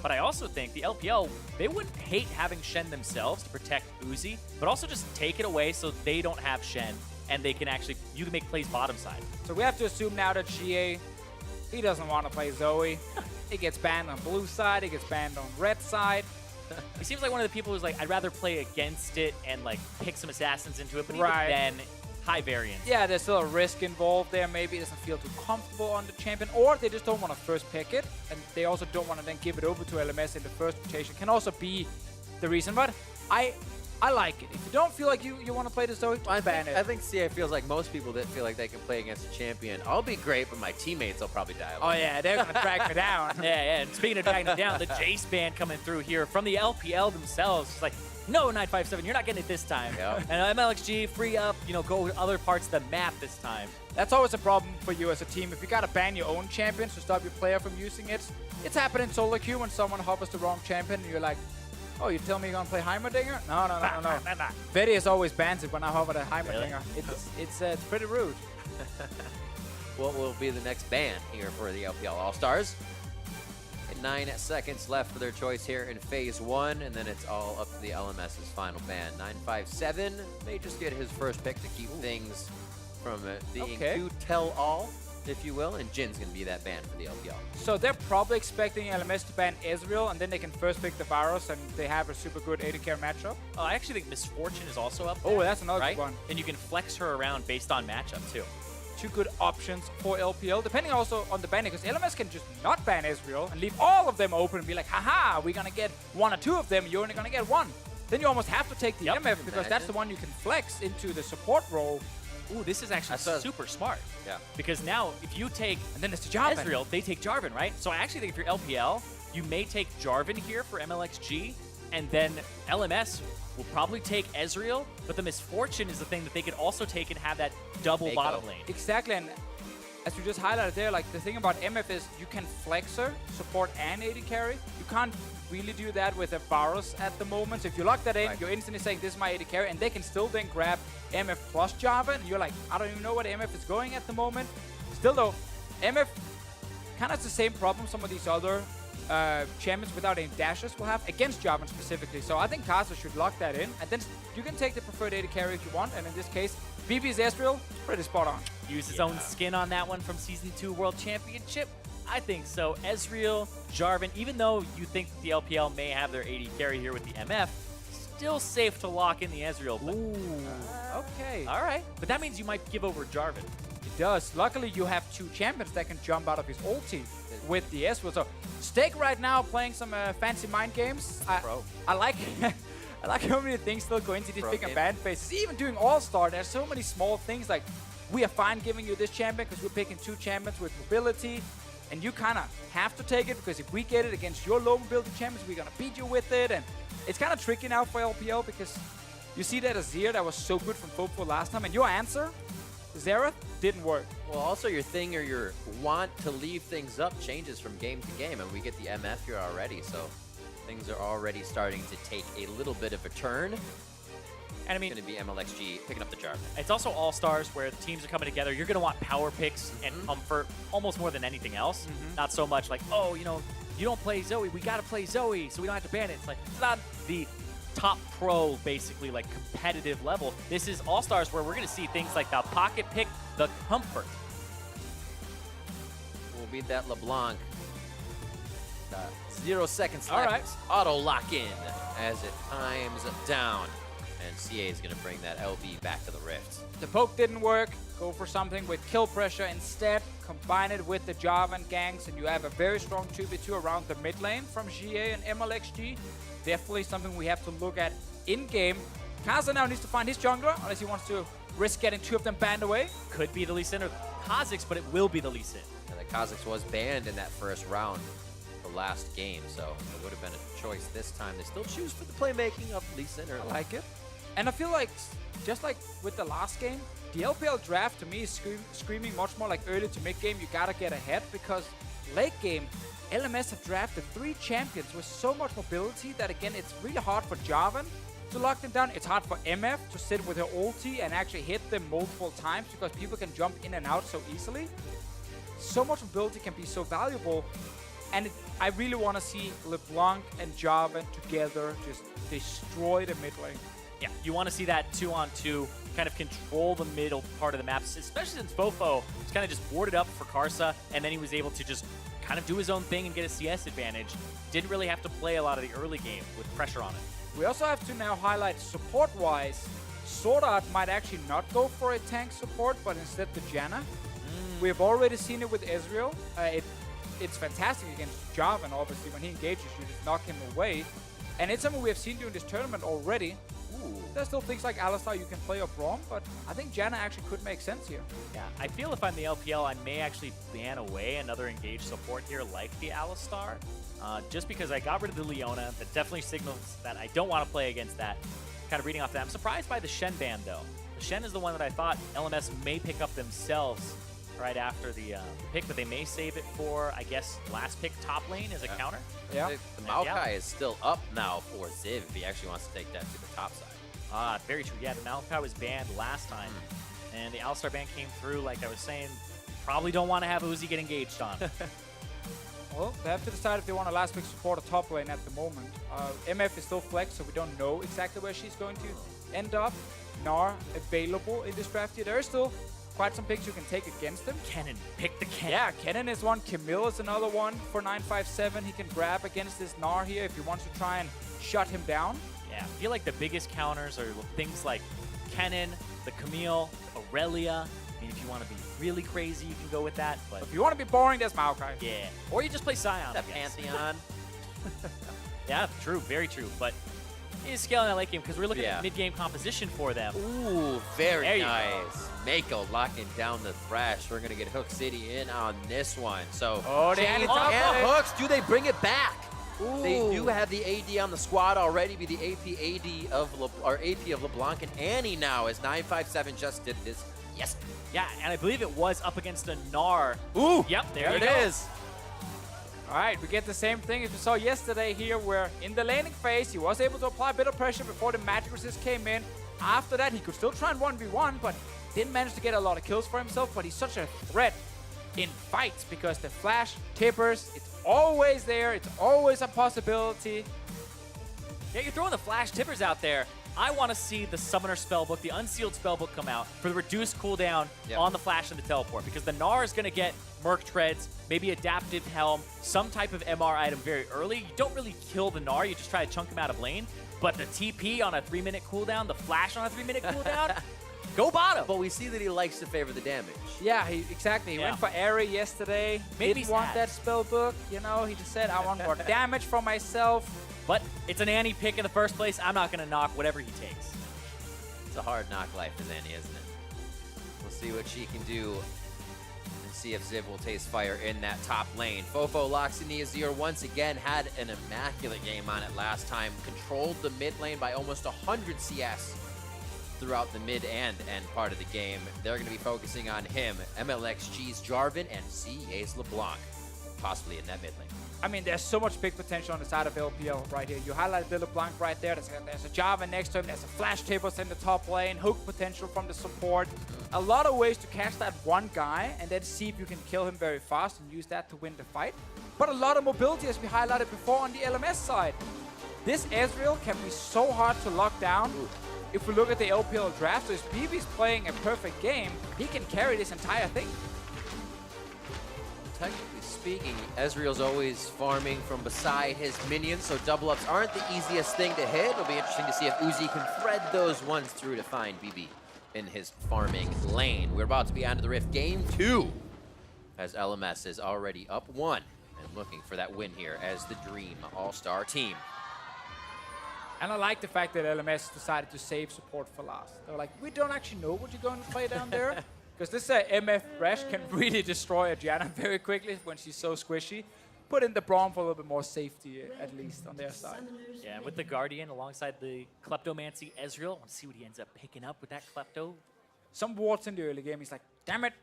But I also think the LPL, they wouldn't hate having Shen themselves to protect Uzi, but also just take it away so they don't have Shen, and they can actually, you can make plays bottom side. So we have to assume now that GA, he doesn't want to play Zoe. He gets banned on blue side, he gets banned on red side. He seems like one of the people who's like, I'd rather play against it and like pick some assassins into it, but Right. even then, high variance. Yeah, there's still a risk involved there. Maybe he doesn't feel too comfortable on the champion, or they just don't want to first pick it, and they also don't want to then give it over to LMS in the first rotation. Can also be the reason, but I like it. If you don't feel like you want to play this Zoe, ban it. I think CA feels like most people that feel like they can play against a champion. I'll be great, but my teammates will probably die. Oh yeah, they're gonna drag me down. Yeah. And speaking of dragging it down, the Jace ban coming through here from the LPL themselves. It's like, no, 957, you're not getting it this time. Yep. And MLXG, free up, go to other parts of the map this time. That's always a problem for you as a team. If you gotta ban your own champions to stop your player from using it, it's happened in solo queue when someone hovers the wrong champion and you're like, oh, you tell me you're gonna play Heimerdinger? No. Vedius always bans it when I hover the Heimerdinger. Really? It's pretty rude. What will be the next ban here for the LPL All-Stars? 9 seconds left for their choice here in Phase 1, and then it's all up to the LMS's final ban. 957 may just get his first pick to keep things from being too tell-all, if you will, and Jin's going to be that ban for the LPL. So they're probably expecting LMS to ban Ezreal, and then they can first pick the Varus, and they have a super good AD carry matchup. I actually think Misfortune is also up there. Oh, that's another right? good one. And you can flex her around based on matchup, too. Two good options for LPL, depending also on the banning, because LMS can just not ban Ezreal and leave all of them open and be like, haha, we're gonna get one or two of them, you're only gonna get one. Then you almost have to take the MF, because that's the one you can flex into the support role. Ooh, this is actually super smart. Yeah. Because now, if you take and then it's the Jarvan. Ezreal, they take Jarvan, right? So I actually think if you're LPL, you may take Jarvan here for MLXG, and then LMS will probably take Ezreal, but the Misfortune is the thing that they could also take and have that double bottom lane. Exactly, and as we just highlighted there, like the thing about MF is you can flex her, support and AD carry. You can't really do that with a Varus at the moment. So if you lock that in, you're instantly saying this is my AD carry, and they can still then grab MF plus Jarvan, and you're like, I don't even know what MF is going at the moment. Still though, MF kind of has the same problem some of these other champions without any dashes will have against Jarvan specifically. So I think Kai'Sa should lock that in, and then you can take the preferred AD carry if you want, and in this case, BB's Ezreal, pretty spot on. Use his own skin on that one from Season 2 World Championship? I think so. Ezreal, Jarvan, even though you think that the LPL may have their AD carry here with the MF, still safe to lock in the Ezreal. Ooh, okay. All right, but that means you might give over Jarvan. It does. Luckily, you have two champions that can jump out of his ulti with the Ezreal. So, Steak right now playing some fancy mind games. I like I like how many things still go into these big ban phases. Even doing All-Star, there's so many small things like, we are fine giving you this champion because we're picking two champions with mobility, and you kind of have to take it because if we get it against your low mobility champions, we're going to beat you with it. And it's kind of tricky now for LPL because you see that Azir that was so good from Fofo last time, and your answer, Xerath, didn't work. Well, also your thing or your want to leave things up changes from game to game, and we get the MF here already, so things are already starting to take a little bit of a turn. And I mean, it's going to be MLXG picking up the Jarvan. It's also All-Stars where the teams are coming together. You're going to want power picks and comfort almost more than anything else. Not so much like, oh, you don't play Zoe. We got to play Zoe, so we don't have to ban it. It's like, it's not the top pro, basically, like competitive level. This is All-Stars where we're going to see things like the pocket pick, the comfort. We'll beat that LeBlanc. 0 seconds left. All right. Auto lock in as it times down. And CA is going to bring that LB back to the Rift. The poke didn't work. Go for something with kill pressure instead. Combine it with the Jarvan ganks, and you have a very strong 2v2 around the mid lane from GA and MLXG. Definitely something we have to look at in-game. Kai'Sa now needs to find his jungler, unless he wants to risk getting two of them banned away. Could be the Lee Sin or Kha'Zix, but it will be the Lee Sin. And the Kha'Zix was banned in that first round, the last game, so it would have been a choice this time. They still choose for the playmaking of Lee Sin. I like it. And I feel like, just like with the last game, the LPL draft to me is screaming much more like early to mid-game, you gotta get ahead, because late game, LMS have drafted 3 champions with so much mobility that, again, it's really hard for Jarvan to lock them down. It's hard for MF to sit with her ulti and actually hit them multiple times because people can jump in and out so easily. So much mobility can be so valuable, and I really want to see LeBlanc and Jarvan together just destroy the mid lane. Yeah, you want to see that 2-on-2 kind of control the middle part of the map, especially since Fofo was kind of just boarded up for Karsa, and then he was able to just kind of do his own thing and get a CS advantage. Didn't really have to play a lot of the early game with pressure on it. We also have to now highlight support-wise, Sword Art might actually not go for a tank support, but instead the Janna. We've already seen it with Ezreal. It's fantastic against Jarvan, obviously. When he engages, you just knock him away. And it's something we have seen during this tournament already. There's still things like Alistar you can play or Braum, but I think Janna actually could make sense here. Yeah, I feel if I'm the LPL, I may actually ban away another engaged support here like the Alistar. Just because I got rid of the Leona, that definitely signals that I don't want to play against that. Kind of reading off that. I'm surprised by the Shen ban, though. The Shen is the one that I thought LMS may pick up themselves right after the pick, but they may save it for, I guess, last pick top lane as a counter. Yeah. The Maokai is still up now for Ziv if he actually wants to take that to the top side. Very true. Yeah, the Maokai was banned last time, and the Alistar ban came through, like I was saying. Probably don't want to have Uzi get engaged on. Well, they have to decide if they want to last pick support or top lane at the moment. MF is still flexed, so we don't know exactly where she's going to end up. Gnar available in this draft here. There are still quite some picks you can take against him. Kennen, pick the Kennen. Yeah, Kennen is one. Camille is another one for 957. He can grab against this Gnar here if he wants to try and shut him down. Yeah, I feel like the biggest counters are things like Kennen, the Camille, Aurelia. I mean, if you want to be really crazy, you can go with that. But If you want to be boring, there's Maokai. yeah, or you just play Sion. That I guess. Pantheon. Yeah, true, very true. But he's scaling that late game because we're looking Yeah. at mid-game composition for them. Ooh, very There you nice. Mako locking down the Thrash. We're going to get Hook City in on this one. So, Oh, they Chains top and lane. Hooks, do they bring it back? Ooh. They do have the AD on the squad already. Be the AP of LeBlanc and Annie now as 957 just did this. Yes. Yeah, and I believe it was up against a Gnar. Ooh. Yep, there There you it go. is. All right, we get the same thing as we saw yesterday here, where in the laning phase, he was able to apply a bit of pressure before the magic resist came in. After that, he could still try and 1v1, but didn't manage to get a lot of kills for himself. But he's such a threat in fights because the flash, tippers, it's always there. It's always a possibility. Yeah, you're throwing the flash tippers out there. I want to see the Summoner Spellbook, the Unsealed Spellbook come out for the reduced cooldown on the flash and the teleport, because the Gnar is going to get Merc Treads, maybe Adaptive Helm, some type of MR item very early. You don't really kill the Gnar, you just try to chunk him out of lane. But the TP on a 3-minute cooldown, the flash on a 3-minute cooldown, go bottom. But we see that he likes to favor the damage. Yeah, exactly. He went for Airy yesterday. Maybe Didn't want that spell book. You know, he just said, I want more damage for myself. But it's an Annie pick in the first place. I'm not going to knock whatever he takes. It's a hard knock life for Annie, isn't it? We'll see what she can do and see if Ziv will taste fire in that top lane. Fofo locks in the Azir once again, had an immaculate game on it last time, controlled the mid lane by almost 100 CS throughout the mid and end part of the game. They're going to be focusing on him, MLXG's Jarvan, and CA's LeBlanc, possibly in that mid lane. I mean, there's so much big potential on the side of LPL right here. You highlighted the LeBlanc right there. There's a Jarvan next to him. There's a Flash Tippers in the top lane. Hook potential from the support. A lot of ways to catch that one guy and then see if you can kill him very fast and use that to win the fight. But a lot of mobility, as we highlighted before on the LMS side. This Ezreal can be so hard to lock down. If we look at the LPL draft, so if BB's playing a perfect game, he can carry this entire thing. Technically speaking, Ezreal's always farming from beside his minions, so double ups aren't the easiest thing to hit. It'll be interesting to see if Uzi can thread those ones through to find BB in his farming lane. We're about to be onto the Rift Game 2, as LMS is already up 1 and looking for that win here as the Dream All-Star team. And I like the fact that LMS decided to save support for last. They're like, we don't actually know what you're going to play down there. Because this MF Thresh can really destroy a Janna very quickly when she's so squishy. Put in the Braum for a little bit more safety, at least, on their side. Yeah, and with the Guardian alongside the Kleptomancy Ezreal, I want to see what he ends up picking up with that Klepto. Some wards in the early game, he's like, damn it.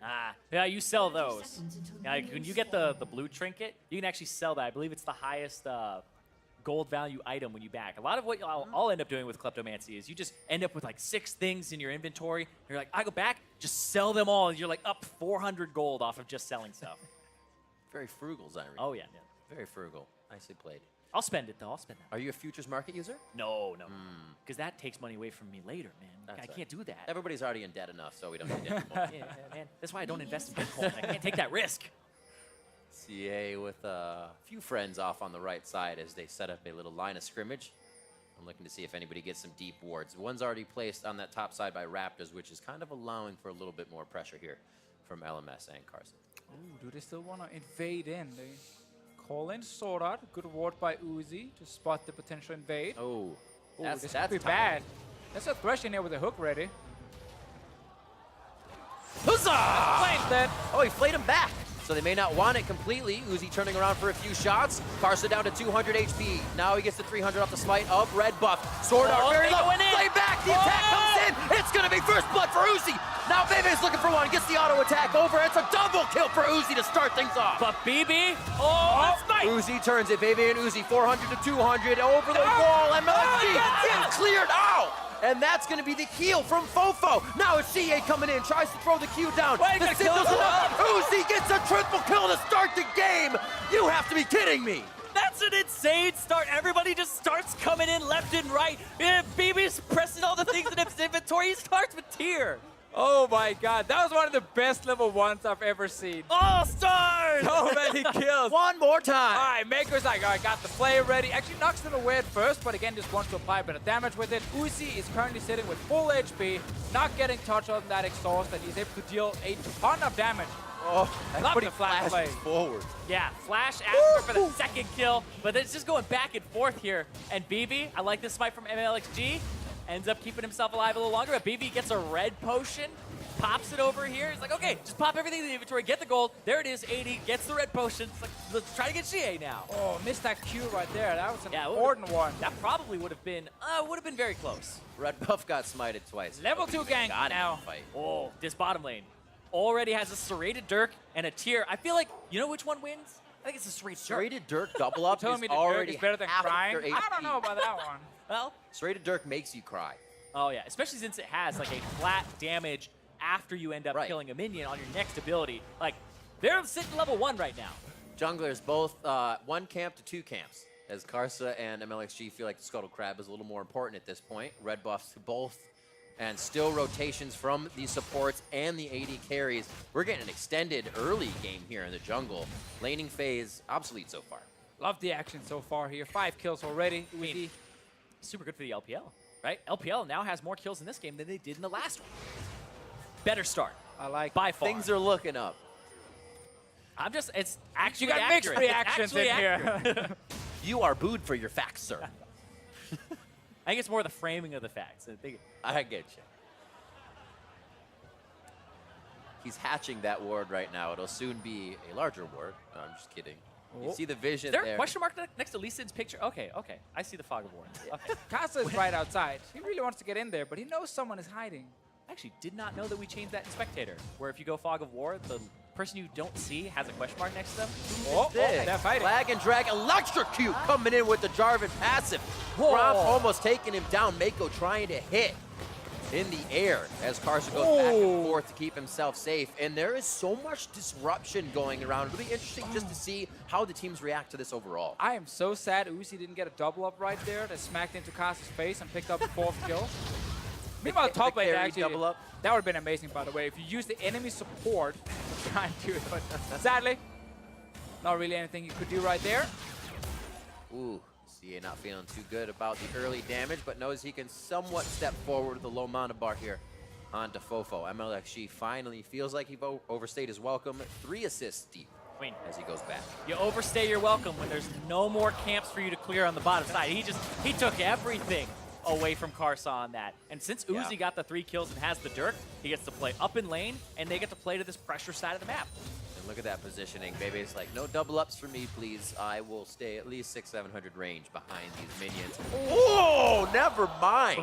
Yeah, you sell those. Yeah, when you get the blue trinket, you can actually sell that. I believe it's the highest gold value item when you back. A lot of what I'll end up doing with Kleptomancy is you just end up with like 6 things in your inventory. You're like, I go back, just sell them all. And you're like up 400 gold off of just selling stuff. Very frugal, Zyrie. Oh, yeah. Very frugal. Nicely played. I'll spend it, though. I'll spend that. Are you a futures market user? No. Because that takes money away from me later, man. That's I right. can't do that. Everybody's already in debt enough, so we don't need debt anymore. Yeah, man. That's why I don't invest in Bitcoin. I can't take that risk. CA with a few friends off on the right side as they set up a little line of scrimmage. I'm looking to see if anybody gets some deep wards. One's already placed on that top side by Raptors, which is kind of allowing for a little bit more pressure here from LMS and Carson. Ooh, do they still want to invade in? They call in Sword Art. Good ward by Uzi to spot the potential invade. Oh, Ooh, that's this could be tough. bad. There's a Thresh in here with a hook ready. Huzzah! Flames dead. Oh, he flayed him back. So they may not want it completely. Uzi turning around for a few shots. Carson down to 200 HP. Now he gets the 300 off the smite of Red Buff. Sword Art very low. Play back. The attack comes in. It's going to be first blood for Uzi. Now Bebe's looking for one. Gets the auto attack over. It's a double kill for Uzi to start things off. But BB, that's nice. Uzi turns it. Bebe and Uzi 400 to 200 over the wall. MLG is cleared out. And that's going to be the heal from Fofo. Now it's CA coming in, tries to throw the Q down. The signal's enough. Uzi gets a triple kill to start the game. You have to be kidding me. That's an insane start. Everybody just starts coming in left and right. BB's pressing all the things in his inventory. He starts with tier. Oh my god, that was one of the best level 1s I've ever seen. All stars! So many kills. One more time. All right, Mako's like, all right, got the play ready. Actually knocks it away at first, but again, just wants to apply a bit of damage with it. Uzi is currently sitting with full HP, not getting touched on that exhaust, and he's able to deal a ton of damage. Oh, Love the flash play. forward. Yeah, Flash after for the second kill, but it's just going back and forth here. And BB, I like this fight from MLXG. Ends up keeping himself alive a little longer, but BB gets a red potion, pops it over here. He's like, okay, just pop everything in the inventory, get the gold. There it is, 80, gets the red potion. It's like, let's try to get CA now. Oh, missed that Q right there. That was an important one. That probably would have been very close. Red Buff got smited twice. Level 2 gank now. Fight. Oh, this bottom lane already has a serrated Dirk and a tier. I feel like, you know which one wins? I think it's the serrated Dirk. Serrated Dirk double up Telling is me the already Dirk is better than half of crying? their I don't know HP. about that one. Well, Serrated Dirk makes you cry. oh yeah, especially since it has like a flat damage after you end up Right. killing a minion on your next ability. Like, they're sitting level 1 right now. Junglers both 1 camp to 2 camps, as Karsa and MLXG feel like the Scuttle Crab is a little more important at this point. Red buffs to both, and still rotations from the supports and the AD carries. We're getting an extended early game here in the jungle. Laning phase, obsolete so far. Love the action so far here. 5 kills already. mean, Super good for the LPL, right? LPL now has more kills in this game than they did in the last one. Better start, I like by far. Things are looking up. It's actually You got mixed accurate. reactions in here. You are booed for your facts, sir. I think it's more the framing of the facts. I get you. He's hatching that ward right now. It'll soon be a larger ward. No, I'm just kidding. You Oh. see the vision Is there there. a question mark next to Lee Sin's picture? Okay. I see the fog of war. Okay. Casa is right outside. He really wants to get in there, but he knows someone is hiding. I actually did not know that we changed that in Spectator, where if you go fog of war, the person you don't see has a question mark next to them. They're fighting. Flag and drag, electrocute coming in with the Jarvan passive. Whoa. Gromp almost taking him down. Mako trying to hit in the air as Carson goes back and forth to keep himself safe. And there is so much disruption going around. It'll be interesting just to see how the teams react to this overall. I am so sad Uzi didn't get a double up right there that smacked into Casa's face and picked up the 4th kill. Meanwhile, top lane carry actually, double up. that would have been amazing, by the way, if you use the enemy support to try and do it. But sadly, not really anything you could do right there. Ooh, CA not feeling too good about the early damage, but knows he can somewhat step forward with a low mana bar here onto Fofo. MLXG finally feels like he overstayed his welcome. 3 assists deep I mean, as he goes back. you overstay your welcome when there's no more camps for you to clear on the bottom side. He took everything away from Karsa on that. And since Uzi got the 3 kills and has the Dirk, he gets to play up in lane, and they get to play to this pressure side of the map. And look at that positioning. Bebe's like, no double ups for me, please. I will stay at least 600-700 range behind these minions. Oh, never mind.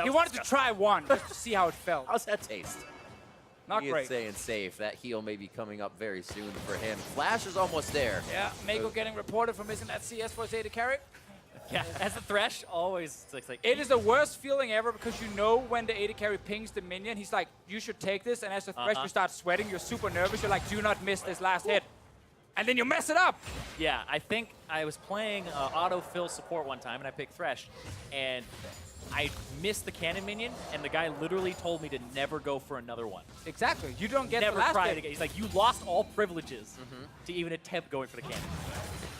He wanted to try one just to see how it felt. How's that taste? Not He is great. staying safe. That heal may be coming up very soon for him. Flash is almost there. Yeah, Mako getting reported for missing that CS for his AD carry. Yeah, as a Thresh, always it's like It is the worst feeling ever because you know when the AD carry pings the minion, he's like, you should take this, and as a Thresh you start sweating, you're super nervous, you're like, do not miss this last hit. And then you mess it up. Yeah, I think I was playing autofill support one time, and I picked Thresh, and I missed the cannon minion, and the guy literally told me to never go for another one. Exactly. You don't get Never the last try it hit. again. He's like, you lost all privileges to even attempt going for the cannon.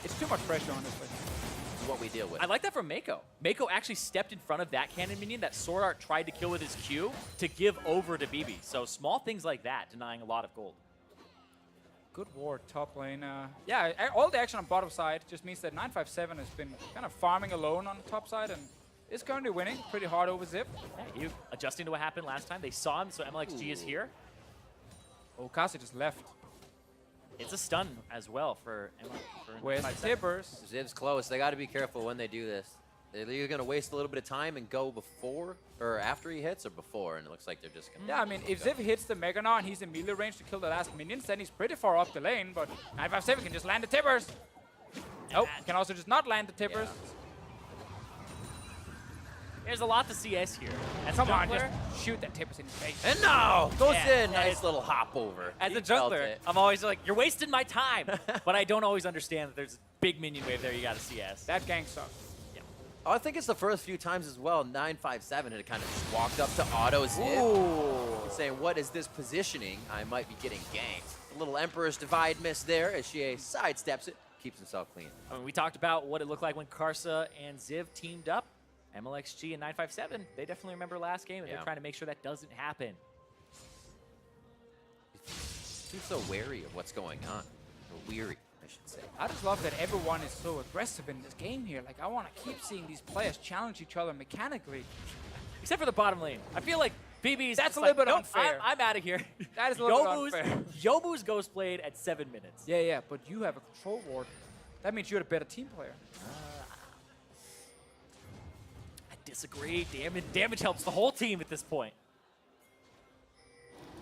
It's too much pressure, honestly. This is what we deal with. I like that from Mako. Mako actually stepped in front of that cannon minion that Sword Art tried to kill with his Q to give over to BB. So small things like that, denying a lot of gold. Good ward, top lane. Yeah, all the action on bottom side just means that 957 has been kind of farming alone on the top side and is currently winning pretty hard over Zip. Yeah, you adjusting to what happened last time. They saw him, so MLXG is here. Oh, Kasi just left. It's a stun as well for Where's the 5-7. tippers? Ziv's close. They got to be careful when they do this. They're either going to waste a little bit of time and go before or after he hits, or before, and it looks like they're just going to... Yeah, I mean, if Ziv hits the Mega now and he's in melee range to kill the last minions, then he's pretty far up the lane, but 957 can just land the tippers. Oh, can also just not land the tippers. Yeah. There's a lot to CS here. As Come a on, jungler, just shoot that tippers in his face. And no! Goes Yeah, in. yeah, Nice it's- little hop over. as He a felt jungler, it. I'm always like, you're wasting my time. But I don't always understand that there's a big minion wave there you got to CS. That gang sucks. Oh, I think it's the first few times as well. 957 had kind of just walked up to auto Ziv. Ooh. Saying, what is this positioning? I might be getting ganked. A little Emperor's Divide miss there as she sidesteps it. Keeps himself clean. I mean, we talked about what it looked like when Karsa and Ziv teamed up. MLXG and 957, they definitely remember last game, and Yeah. they're trying to make sure that doesn't happen. Seems so wary of what's going on. Or weary, I should say. I just love that everyone is so aggressive in this game here. Like, I want to keep seeing these players challenge each other mechanically. Except for the bottom lane. I feel like BB's That's just a little like, bit nope, unfair. I'm out of here. That is a little bit unfair. Yobu's ghost played at 7 minutes. Yeah, but you have a control ward. That means you're the better team player. I disagree. Damage helps the whole team at this point.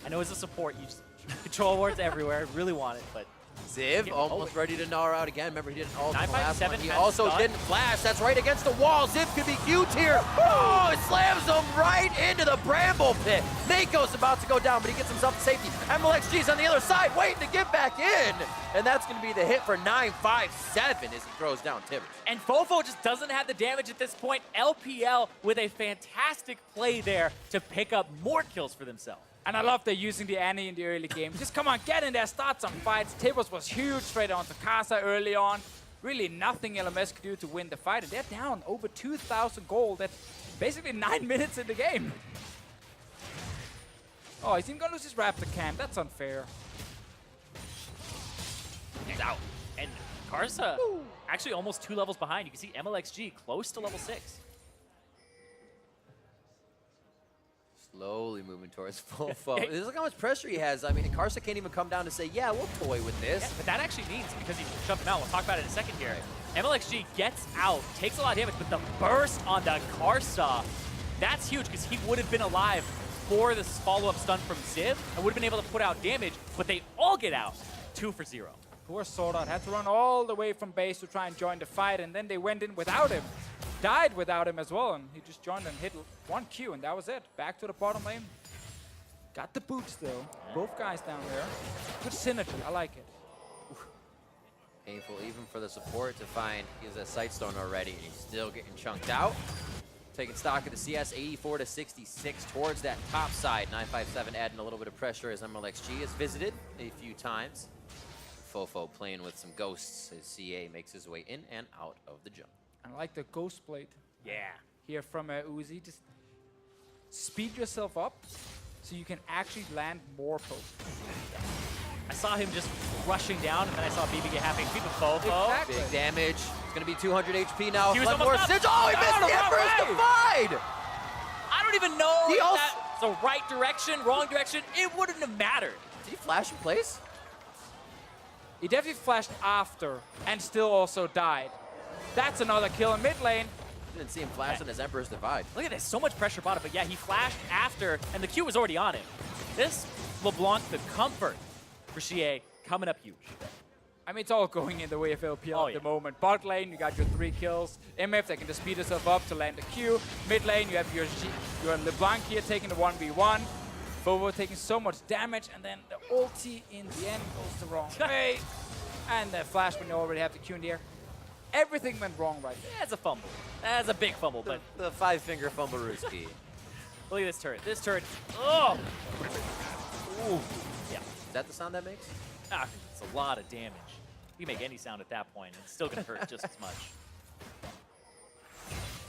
I know as a support, you just control wards everywhere. Really want it, but Ziv almost ready to gnaw her out again. Remember, he didn't ult on the last one. 957 He has also stun. didn't flash. That's right against the wall. Ziv could be huge here. Oh, it slams him right into the bramble pit. Mako's about to go down, but he gets himself to safety. MLXG's on the other side, waiting to get back in. And that's going to be the hit for 957 as he throws down Tibbers. And Fofo just doesn't have the damage at this point. LPL with a fantastic play there to pick up more kills for themselves. And I love they're using the Annie in the early game. Just come on, get in there, start some fights. Tibbers was huge straight onto Casa early on. Really nothing LMS could do to win the fight. And they're down over 2,000 gold at basically 9 minutes in the game. Oh, he's even gonna lose his Raptor cam. That's unfair. He's out. And Karsa actually almost 2 levels behind. You can see MLXG close to level 6. Slowly moving towards full foe. Look how much pressure he has. I mean, Karsa can't even come down to say, yeah, we'll toy with this. Yeah, but that actually means, because he shoved him out, we'll talk about it in a second here. MLXG gets out, takes a lot of damage, but the burst on the Karsa, that's huge, because he would have been alive for this follow-up stun from Ziv and would have been able to put out damage, but they all get out. 2 for 0. Poor Sword Art had to run all the way from base to try and join the fight, and then they went in without him. Died without him as well, and he just joined and hit 1 Q, and that was it. Back to the bottom lane. Got the boots though. Both guys down there. Good synergy, I like it. Painful even for the support to find he has a Sightstone already, and he's still getting chunked out. Taking stock of the CS, 84 to 66 towards that top side. 957 adding a little bit of pressure as MLXG has visited a few times. Fofo playing with some ghosts as CA makes his way in and out of the jungle. I like the Ghost Blade Yeah. here from Uzi. Just speed yourself up so you can actually land more pokes. I saw him just rushing down, and then I saw BB get half HP with Fofo. Exactly. Big damage. It's going to be 200 HP now. He was One more almost up. Singe. Oh, he missed No, the wrong Emperor's way. Divide! I don't even know He if also- that's the right direction, wrong direction. It wouldn't have mattered. Did he flash in place? He definitely flashed after and still also died. That's another kill in mid lane. Didn't see him flash on his Emperor's Divide. Look at this, so much pressure bottom, but yeah, he flashed after, and the Q was already on him. This LeBlanc, the comfort for Xie, coming up huge. I mean, it's all going in the way of LPL Oh, at yeah. the moment. Bot lane, you got your 3 kills. MF, they can just speed yourself up to land the Q. Mid lane, you have your LeBlanc here taking the 1v1. Fofo taking so much damage, and then the ulti in the end goes the wrong way. And the flash when you already have the Q in the air. Everything went wrong right there. That's a fumble. That's a big fumble, but The five-finger fumblerooski. look at this turret. This turret, oh! Ooh. Yeah, Is that the sound that makes? it's a lot of damage. You make any sound at that point, and it's still gonna hurt just as much.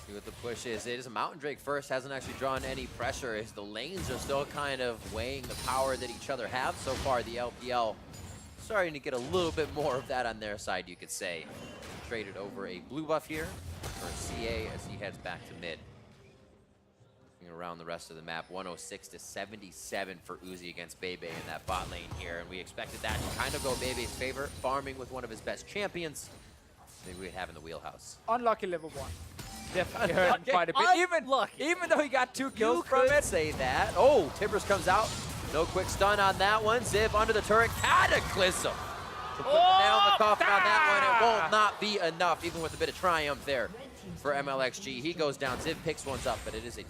See what the push is. It is a Mountain Drake first, hasn't actually drawn any pressure as the lanes are still kind of weighing the power that each other have. So far, the LPL starting to get a little bit more of that on their side, you could say. Traded over a blue buff here for CA as he heads back to mid. Looking around the rest of the map, 106 to 77 for Uzi against Bebe in that bot lane here, and we expected that to kind of go Bebe's favor, farming with one of his best champions. Maybe we'd have in the wheelhouse. Unlucky level 1. Definitely hurt him quite a bit. Even though he got 2 kills You from could it. say that. Oh, Tibbers comes out. No quick stun on that one. Ziv under the turret. Cataclysm. To put the nail in the coffin on that one. It will not be enough, even with a bit of triumph there for MLXG. He goes down. Ziv picks ones up, but it is a 2-4.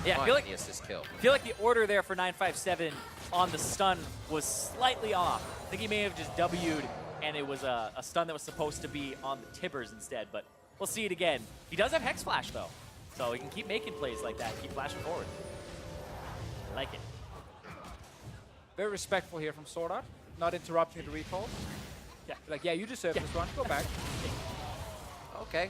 Yeah, I feel like the assist kill. I feel like the order there for 957 on the stun was slightly off. I think he may have just W'd, and it was a stun that was supposed to be on the Tibbers instead, but we'll see it again. He does have Hex Flash, though, so he can keep making plays like that, keep flashing forward. I like it. Very respectful here from Sword Art. Not interrupting the recall. Yeah, like, yeah, you deserve this one. Go back. Okay.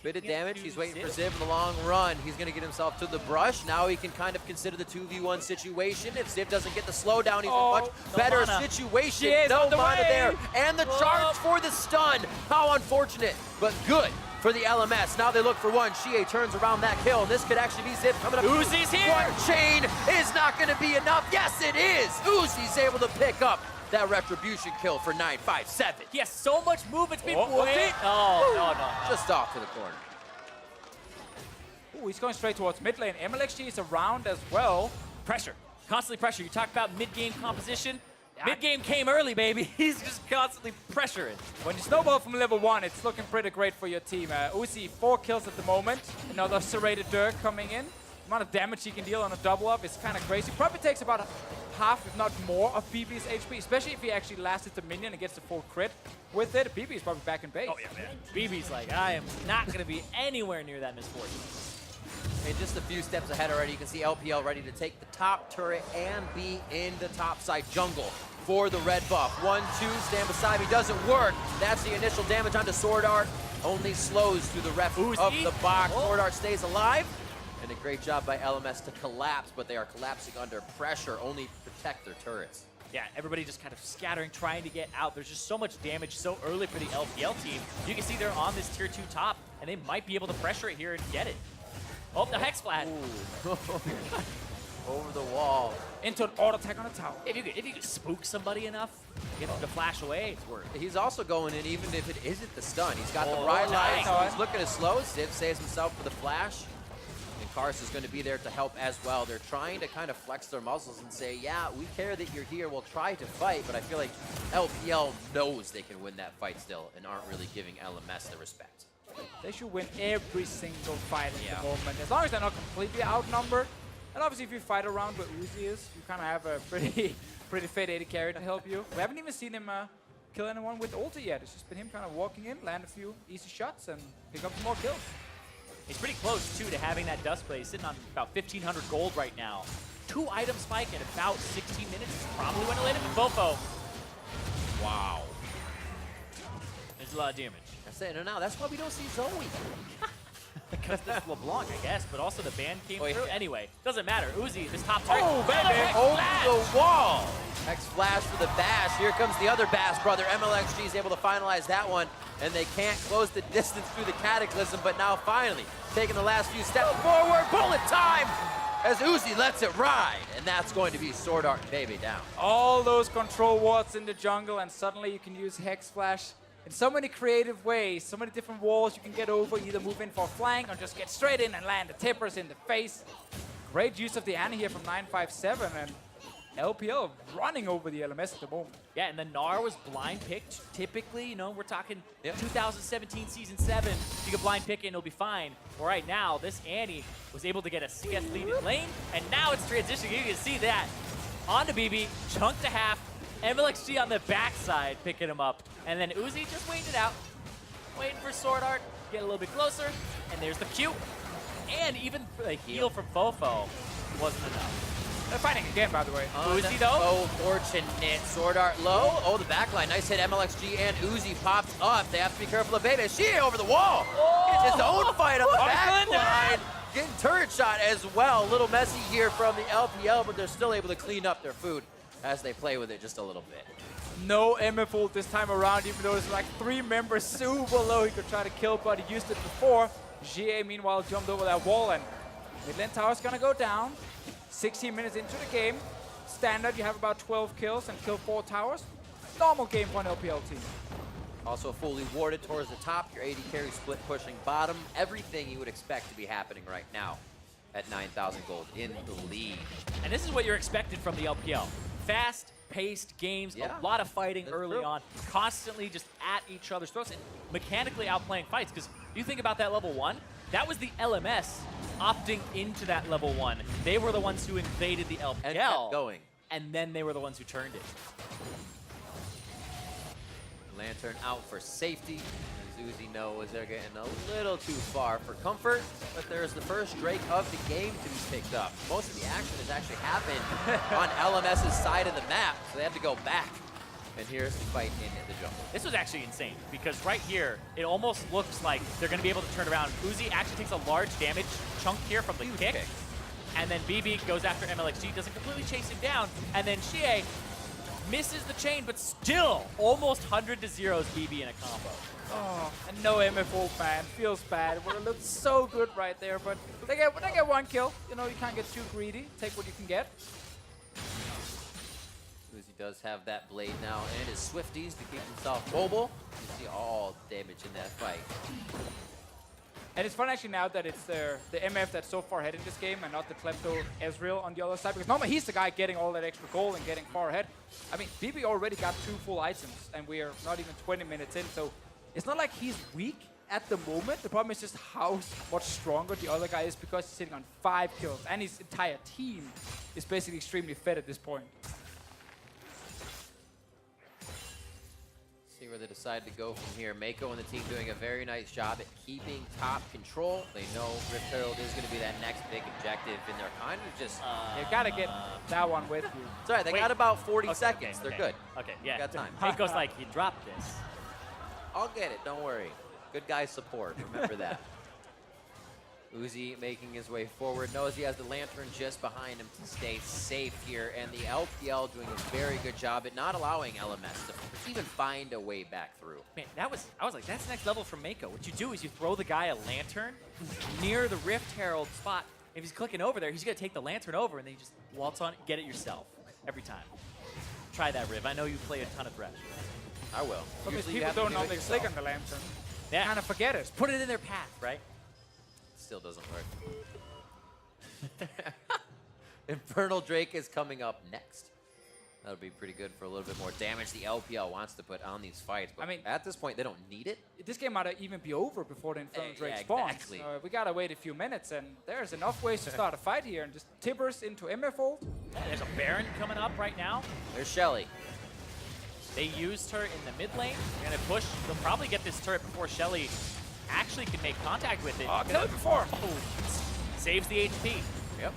Bit of kicking it damage. to He's waiting for Ziv. Ziv in the long run. He's going to get himself to the brush. Now he can kind of consider the 2v1 situation. If Ziv doesn't get the slowdown, he's in a much no better mana. situation. Yes, No on the mana way. there. And the charge for the stun. How unfortunate, but good for the LMS. Now they look for one. Shie turns around that kill. And this could actually be Ziv coming up. Uzi's here. One chain is not going to be enough. Yes, it is. Uzi's able to pick up that retribution kill for 957. He has so much movement speed. Oh, Wait. Oh, no. Just off to the corner. Ooh, he's going straight towards mid lane. MLXG is around as well. Pressure. Constantly pressure. You talk about mid-game composition. Mid-game came early, baby. He's just constantly pressuring. When you snowball from level 1, it's looking pretty great for your team. Uzi, 4 kills at the moment. Another serrated Dirk coming in. The amount of damage he can deal on a double up is kind of crazy. Probably takes about half, if not more, of BB's HP, especially if he actually lasted the minion and gets the full crit with it. BB is probably back in base. Oh, yeah, man. BB's like, I am not going to be anywhere near that misfortune. And just a few steps ahead already, you can see LPL ready to take the top turret and be in the top side jungle for the red buff. 1-2, stand beside me, doesn't work. That's the initial damage onto Sword Art. Only slows through the rest Uzi. of the box. Sword Art stays alive. And a great job by LMS to collapse, but they are collapsing under pressure, only to protect their turrets. Yeah, everybody just kind of scattering, trying to get out. There's just so much damage so early for the LPL team. You can see they're on this tier 2 top, and they might be able to pressure it here and get it. Oh, the Hex Flat. Over the wall. Into an auto attack on a tower. If you could spook somebody enough, get them to flash away, it's worth it. He's also going in even if it isn't the stun. He's got the Oh, Ride nice. Light. He's looking to slow. Ziv saves himself for the flash. And Kars is going to be there to help as well. They're trying to kind of flex their muscles and say, yeah, we care that you're here. We'll try to fight. But I feel like LPL knows they can win that fight still and aren't really giving LMS the respect. They should win every single fight at the moment, as long as they're not completely outnumbered. And obviously, if you fight around where Uzi is, you kind of have a pretty fit AD carry to help you. We haven't even seen him kill anyone with ulti yet. It's just been him kind of walking in, land a few easy shots, and pick up some more kills. He's pretty close, too, to having that dust play. He's sitting on about 1,500 gold right now. 2 item spike in about 16 minutes is probably when he'll hit him in Bofo. Wow. There's a lot of damage. That's it. No, that's why we don't see Zoe. Because this is LeBlanc, I guess, but also the ban came Oh, through. yeah. Anyway, doesn't matter. Uzi, this top turret. Oh, baby. Hex Over Flash! the wall. Hex Flash for the Bash. Here comes the other Bash brother. MLXG is able to finalize that one, and they can't close the distance through the Cataclysm, but now finally taking the last few steps forward. Bullet time as Uzi lets it ride, and that's going to be Sword Art and Baby down. All those control wards in the jungle, and suddenly you can use Hex Flash in so many creative ways, so many different walls you can get over, either move in for a flank or just get straight in and land the tippers in the face. Great use of the Annie here from 957, and LPL running over the LMS at the moment. Yeah, and the Gnar was blind picked. Typically, you know, we're talking Yep. 2017 Season 7. You can blind pick it and it'll be fine. Well, right now, this Annie was able to get a CS lead in lane, and now it's transitioning. You can see that. On to BB, chunk to half. MLXG on the backside picking him up. And then Uzi just waiting it out. Waiting for Sword Art. Get a little bit closer. And there's the Q. And even a heal from Fofo wasn't enough. They're fighting again, by the way. Uzi, though? Fortunate. Sword Art low. Oh, the backline. Nice hit. MLXG and Uzi pops up. They have to be careful of Baby. She over the wall. Gets his own fight on the backline. Getting turret shot as well. A little messy here from the LPL, but they're still able to clean up their food as they play with it just a little bit. No MF ult this time around, even though there's like 3 members super low he could try to kill, but he used it before. GA, meanwhile, jumped over that wall, and mid lane tower's gonna go down. 16 minutes into the game. Standard, you have about 12 kills and kill 4 towers. Normal game for an LPL team. Also fully warded towards the top. Your AD carry split pushing bottom. Everything you would expect to be happening right now at 9,000 gold in the lead. And this is what you're expected from the LPL. Fast-paced games, Yeah. a lot of fighting That's early true. on, constantly just at each other's throats and mechanically outplaying fights. Because you think about that level 1, that was the LMS opting into that level 1. They were the ones who invaded the LPL. And kept going. And then they were the ones who turned it. Lantern out for safety. As Uzi knows they're getting a little too far for comfort, but there's the first Drake of the game to be picked up. Most of the action has actually happened on LMS's side of the map, so they have to go back. And here's the fight in the jungle. This was actually insane because right here, it almost looks like they're going to be able to turn around. Uzi actually takes a large damage chunk here from the kick. And then BB goes after MLXG, doesn't completely chase him down. And then Xie misses the chain, but still almost 100 to 0's BB in a combo. Oh, and no MF ult, man. Feels bad. It would have looked so good right there, but they get 1 kill. You know, you can't get too greedy. Take what you can get. Uzi does have that blade now and his Swifties to keep himself mobile. You see all the damage in that fight. And it's fun actually now that it's the MF that's so far ahead in this game and not the Klepto Ezreal on the other side. Because normally he's the guy getting all that extra gold and getting far ahead. I mean, BB already got 2 full items and we are not even 20 minutes in. So it's not like he's weak at the moment. The problem is just how much stronger the other guy is because he's sitting on 5 kills. And his entire team is basically extremely fed at this point. See where they decide to go from here. Mako and the team doing a very nice job at keeping top control. They know Rift Herald is going to be that next big objective, and they're kind of just... You gotta get that one with you. It's all right, they got about 40 seconds. Okay, They're good. Okay, yeah. Got time. Mako's like, he dropped this. I'll get it, don't worry. Good guy support, remember that. Uzi making his way forward, knows he has the Lantern just behind him to stay safe here, and the LPL doing a very good job at not allowing LMS to even find a way back through. Man, I was like, that's next level from Mako. What you do is you throw the guy a lantern near the Rift Herald spot. If he's clicking over there, he's gonna take the lantern over and then you just waltz on it, get it yourself every time. Try that, Riv. I know you play a ton of Thresh. I will. Because Usually you people have to don't do it normally yourself. click on the lantern. Yeah. Kind of forget it. Put it in their path, right? Still doesn't work. Infernal Drake is coming up next. That'll be pretty good for a little bit more damage the LPL wants to put on these fights. But I mean, at this point, they don't need it. This game might even be over before the Infernal Drake yeah, spawns. exactly. We gotta wait a few minutes, and there's enough ways to start a fight here. And just Tibbers into MF ult. Yeah, there's a Baron coming up right now. There's Shelly. They used her in the mid lane. They're gonna push. They'll probably get this turret before Shelly actually can make contact with it. Oh, kill it before. Oh, saves the HP. Yep.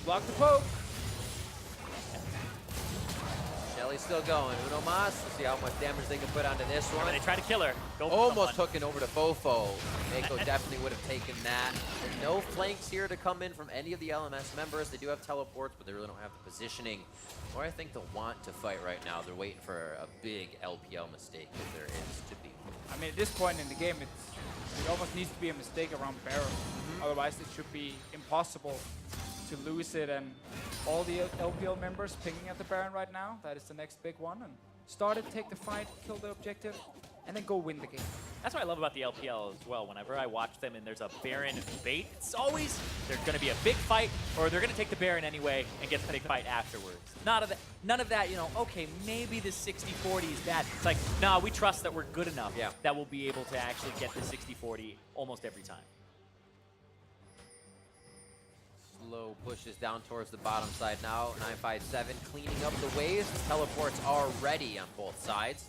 Block the poke. Shelly's still going. Uno Mas. Let's see how much damage they can put onto this one. Remember, they try to kill her. Go for Almost someone. took it over to Fofo. Mako definitely would have taken that. And no flanks here to come in from any of the LMS members. They do have teleports, but they really don't have the positioning. Or I think they'll want to fight right now. They're waiting for a big LPL mistake if there is to be. I mean, at this point in the game, it almost needs to be a mistake around Baron. Otherwise, it should be impossible to lose it. And all the LPL members pinging at the Baron right now. That is the next big one. And start it, take the fight, kill the objective, and then go win the game. That's what I love about the LPL as well. Whenever I watch them and there's a Baron bait, it's always there's going to be a big fight, or they're going to take the Baron anyway and get the big fight afterwards. None of that, you know, okay, maybe the 60-40 is bad. It's like, nah, we trust that we're good enough that we'll be able to actually get the 60-40 almost every time. Slow pushes down towards the bottom side now. 957 cleaning up the waves. Teleports are ready on both sides.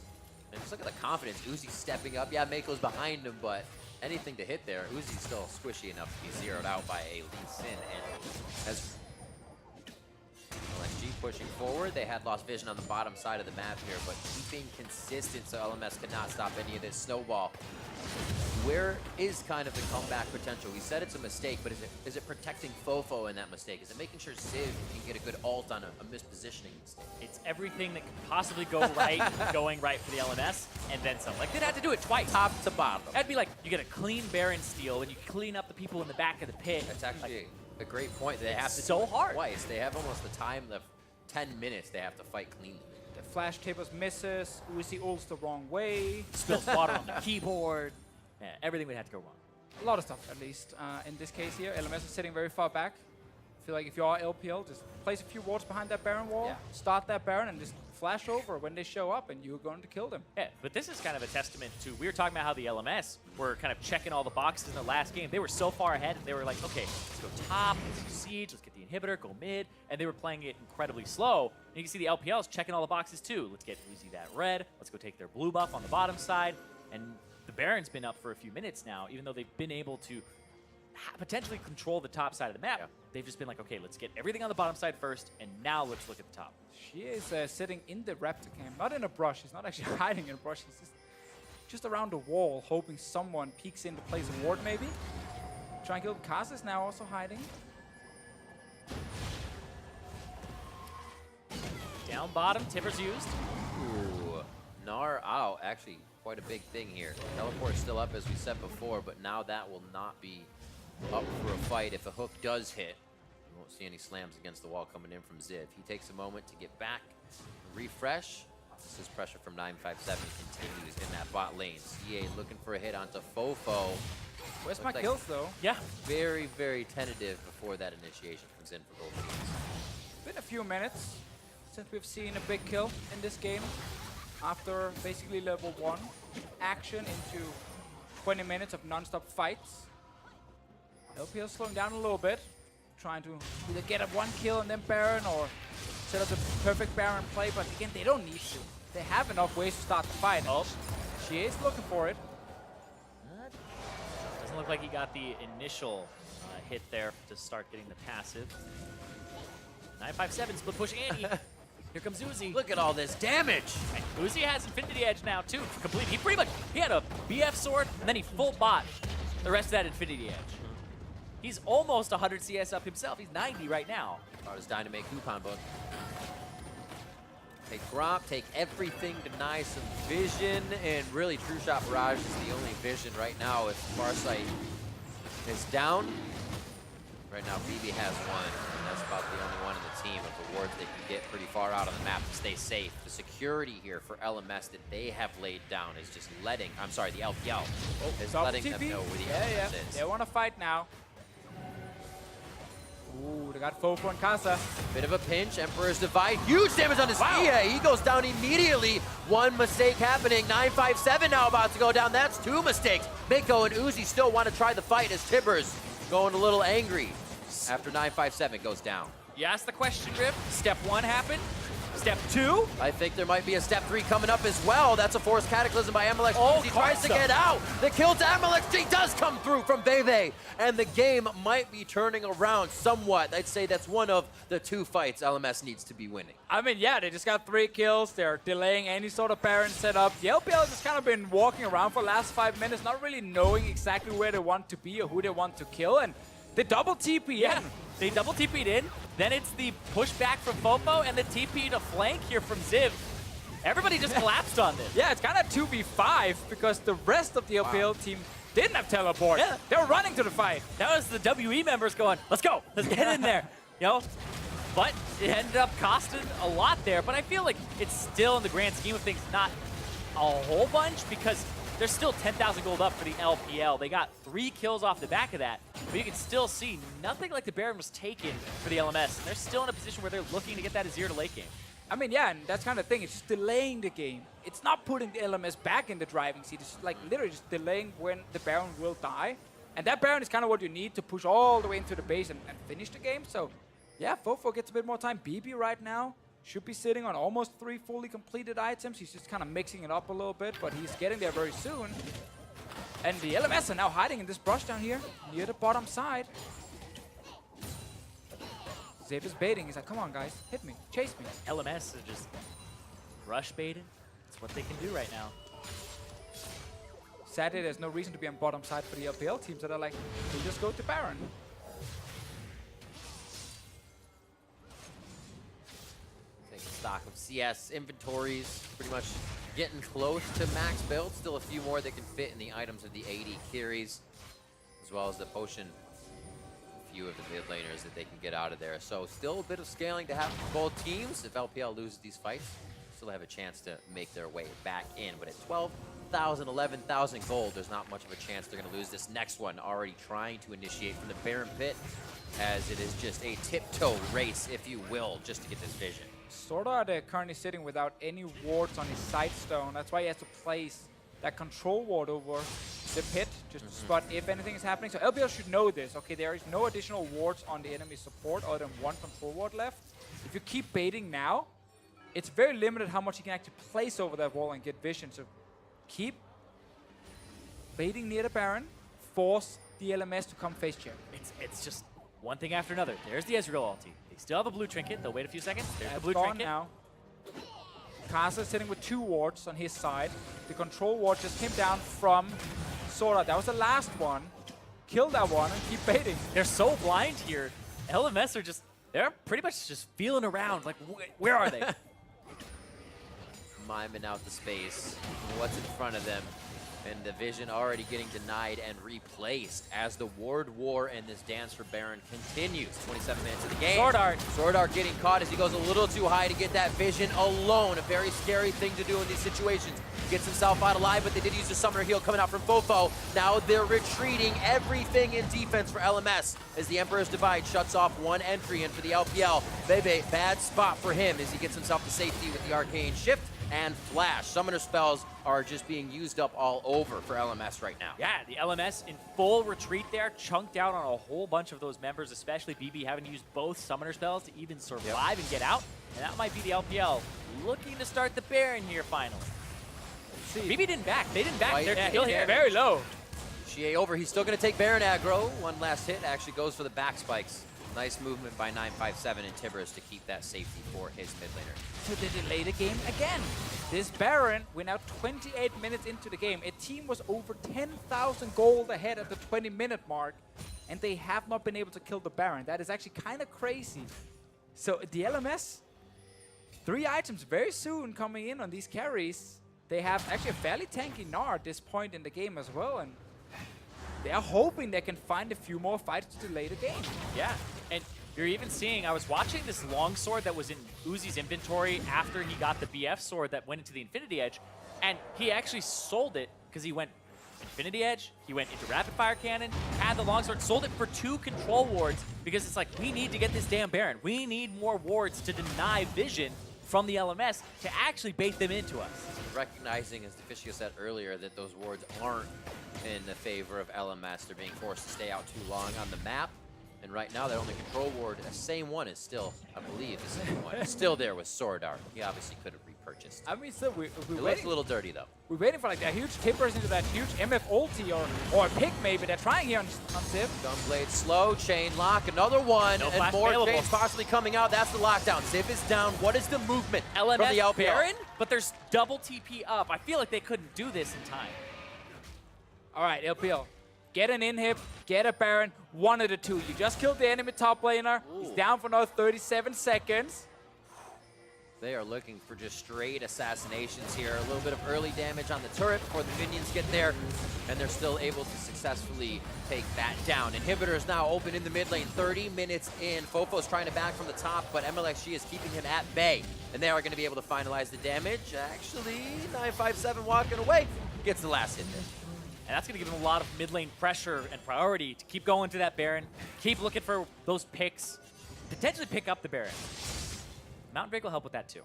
And just look at the confidence. Uzi stepping up. Yeah, Mako's behind him, but anything to hit there. Uzi's still squishy enough to be zeroed out by a Lee Sin. And as LSG pushing forward, they had lost vision on the bottom side of the map here, but keeping consistent so LMS could not stop any of this snowball. Where is kind of the comeback potential? We said it's a mistake, but is it protecting Fofo in that mistake? Is it making sure Ziv can get a good ult on a mispositioning mistake? It's everything that could possibly go right, going right for the LMS, and then some. Like, they'd have to do it twice. Top to bottom. That'd be like, you get a clean Baron steal, and you clean up the people in the back of the pit. That's actually a great point. They have to so do it hard. twice. They have almost the time of 10 minutes they have to fight cleanly. The flash tapers misses. Uzi ults the wrong way. Spills water on the keyboard. Yeah, everything would have to go wrong. A lot of stuff, at least. In this case here, LMS is sitting very far back. I feel like if you are LPL, just place a few wards behind that Baron wall, start that Baron, and just flash over when they show up, and you're going to kill them. Yeah, but this is kind of a testament to, we were talking about how the LMS were kind of checking all the boxes in the last game. They were so far ahead, they were like, okay, let's go top, let's do siege, let's get the inhibitor, go mid, and they were playing it incredibly slow. And you can see the LPLs checking all the boxes too. Let's get Uzi that red, let's go take their blue buff on the bottom side, and the Baron's been up for a few minutes now, even though they've been able to potentially control the top side of the map. Yeah. They've just been like, okay, let's get everything on the bottom side first, and now let's look at the top. She is sitting in the Raptor camp, not in a brush. She's not actually hiding in a brush. She's just around the wall, hoping someone peeks in to place a ward, maybe. Trying to kill Kaz is now also hiding. Down bottom, Tipper's used. Ooh, Gnar out. Actually, quite a big thing here. Teleport's still up, as we said before, but now that will not be up for a fight. If a hook does hit, you won't see any slams against the wall coming in from Ziv. He takes a moment to get back, refresh. This is pressure from 957 continues in that bot lane. CA looking for a hit onto Fofo. Where's Looks my like kills, though? Yeah. Very, very tentative before that initiation comes in for both teams. Been a few minutes since we've seen a big kill in this game. After basically level 1 action into 20 minutes of non-stop fights. LPL slowing down a little bit, trying to either get a 1 kill and then Baron, or set up the perfect Baron play, but again, they don't need to. They have enough ways to start the fight. Oh. She is looking for it. Doesn't look like he got the initial hit there to start getting the passive. 957 split push Annie. Here comes Uzi. Look at all this damage! And Uzi has Infinity Edge now too, complete. He pretty much, he had a BF sword, and then he full bot the rest of that Infinity Edge. He's almost 100 CS up himself. He's 90 right now. About his Dynamite coupon book. Take Gromp, take everything, deny some vision, and really True Shot Barrage is the only vision right now if Farsight is down. Right now, BB has one, and that's about the only one in the team of the wards that can get pretty far out on the map to stay safe. The security here for LMS that they have laid down is just letting, I'm sorry, the LPL is letting them know where the LMS is. They want to fight now. Ooh, they got Fofo and Casa. Bit of a pinch, Emperor's Divide, huge damage on his Nia. He goes down immediately. One mistake happening. 957 now about to go down. That's 2 mistakes. Mako and Uzi still want to try the fight as Tibbers going a little angry after 957 goes down. You asked the question, Rip. Step 1 happened. Step 2? I think there might be a step 3 coming up as well. That's a forced cataclysm by Amalek. He tries to get out. The kill to Amalek does come through from Bebe. And the game might be turning around somewhat. I'd say that's one of the 2 fights LMS needs to be winning. I mean, yeah, they just got 3 kills. They're delaying any sort of Baron setup. The LPL has just kind of been walking around for the last 5 minutes, not really knowing exactly where they want to be or who they want to kill. And they double TP in. They double TP'd in. Then it's the pushback from Fofo and the TP to flank here from Ziv. Everybody just collapsed on this. Yeah, it's kind of 2v5 because the rest of the LPL team didn't have teleport. Yeah. They were running to the fight. That was the WE members going, let's go, let's get in there. You know? But it ended up costing a lot there. But I feel like it's still, in the grand scheme of things, not a whole bunch, because there's still 10,000 gold up for the LPL. They got 3 kills off the back of that, but you can still see nothing like the Baron was taken for the LMS. And they're still in a position where they're looking to get that Azir to late game. I mean, yeah, and that's kind of thing. It's just delaying the game. It's not putting the LMS back in the driving seat. It's like literally just delaying when the Baron will die. And that Baron is kind of what you need to push all the way into the base and finish the game. So, yeah, Fofo gets a bit more time. BB right now should be sitting on almost 3 fully completed items. He's just kind of mixing it up a little bit, but he's getting there very soon. And the LMS are now hiding in this brush down here, near the bottom side. Zip is baiting. He's like, come on, guys. Hit me. Chase me. LMS is just rush baiting. That's what they can do right now. Sadly, there's no reason to be on bottom side for the LPL teams that are like, we just go to Baron. Taking stock of CS inventories, pretty much getting close to max build. Still a few more that can fit in the items of the AD carries, as well as the potion. A few of the mid laners that they can get out of there. So still a bit of scaling to happen for both teams. If LPL loses these fights, still have a chance to make their way back in. But at 12,000, 11,000 gold, there's not much of a chance they're going to lose this next one. Already trying to initiate from the Baron Pit, as it is just a tiptoe race, if you will, just to get this vision. Swordart currently sitting without any wards on his side stone. That's why he has to place that control ward over the pit, just to spot if anything is happening. So LPL should know this. Okay, there is no additional wards on the enemy support other than 1 control ward left. If you keep baiting now, it's very limited how much you can actually place over that wall and get vision. So keep baiting near the Baron, force the LMS to come face check. It's just one thing after another. There's the Ezreal ulti. They still have a blue trinket. They'll wait a few seconds. There's the blue gone trinket. now. Kasa is sitting with 2 wards on his side. The control ward just came down from Sora. That was the last one. Kill that one and keep baiting. They're so blind here. LMS are just, they're pretty much just feeling around. Like, where are they? Miming out the space, what's in front of them, and the vision already getting denied and replaced as the ward war and this dance for Baron continues. 27 minutes of the game. Swordart getting caught as he goes a little too high to get that vision alone. A very scary thing to do in these situations. Gets himself out alive, but they did use the summoner heal coming out from Fofo. Now they're retreating everything in defense for LMS as the Emperor's Divide shuts off one entry in for the LPL. Bebe, bad spot for him as he gets himself to safety with the Arcane Shift and Flash. Summoner spells are just being used up all over for LMS right now. Yeah, the LMS in full retreat there, chunked out on a whole bunch of those members, especially BB having to use both summoner spells to even survive and get out. And that might be the LPL looking to start the Baron here finally. See. BB didn't back. They didn't back. Right. They're still here. Very low. Shea over. He's still going to take Baron aggro. One last hit actually goes for the back spikes. Nice movement by 957 and Tibbers to keep that safety for his mid laner. So they delay the game again. This Baron, we're now 28 minutes into the game. A team was over 10,000 gold ahead at the 20-minute mark, and they have not been able to kill the Baron. That is actually kind of crazy. So the LMS, 3 items very soon coming in on these carries. They have actually a fairly tanky Gnar at this point in the game as well, and they are hoping they can find a few more fights to delay the game. Yeah, and you're even seeing, I was watching this longsword that was in Uzi's inventory after he got the BF sword that went into the Infinity Edge, and he actually sold it because he went Infinity Edge, he went into Rapid Fire Cannon, had the longsword, sold it for 2 control wards because it's like, we need to get this damn Baron. We need more wards to deny vision from the LMS to actually bait them into us. Recognizing, as Deficio said earlier, that those wards aren't in the favor of LMS. They're being forced to stay out too long on the map. And right now, that only control ward, the same one is still, I believe, the same one. It's still there with Swordart. He obviously could have repurchased. I mean, still, we're It waiting. looks a little dirty, though. We're waiting for like a huge tippers into that huge MF ulti or a pick maybe. They're trying here on Civ. Gunblade slow, chain lock, another one, No and flash more available. chains possibly coming out. That's the lockdown. Civ is down. What is the movement LMS from the LPL? Baron, but there's double TP up. I feel like they couldn't do this in time. All right, LPL. Get an inhib, get a Baron, one of the two. You just killed the enemy top laner. He's down for another 37 seconds. They are looking for just straight assassinations here. A little bit of early damage on the turret before the minions get there, and they're still able to successfully take that down. Inhibitor is now open in the mid lane, 30 minutes in. Fofo's trying to back from the top, but MLXG is keeping him at bay, and they are going to be able to finalize the damage. Actually, 957 walking away, gets the last hit there. And that's going to give them a lot of mid lane pressure and priority to keep going to that Baron, keep looking for those picks, potentially pick up the Baron. Mountain Drake will help with that too.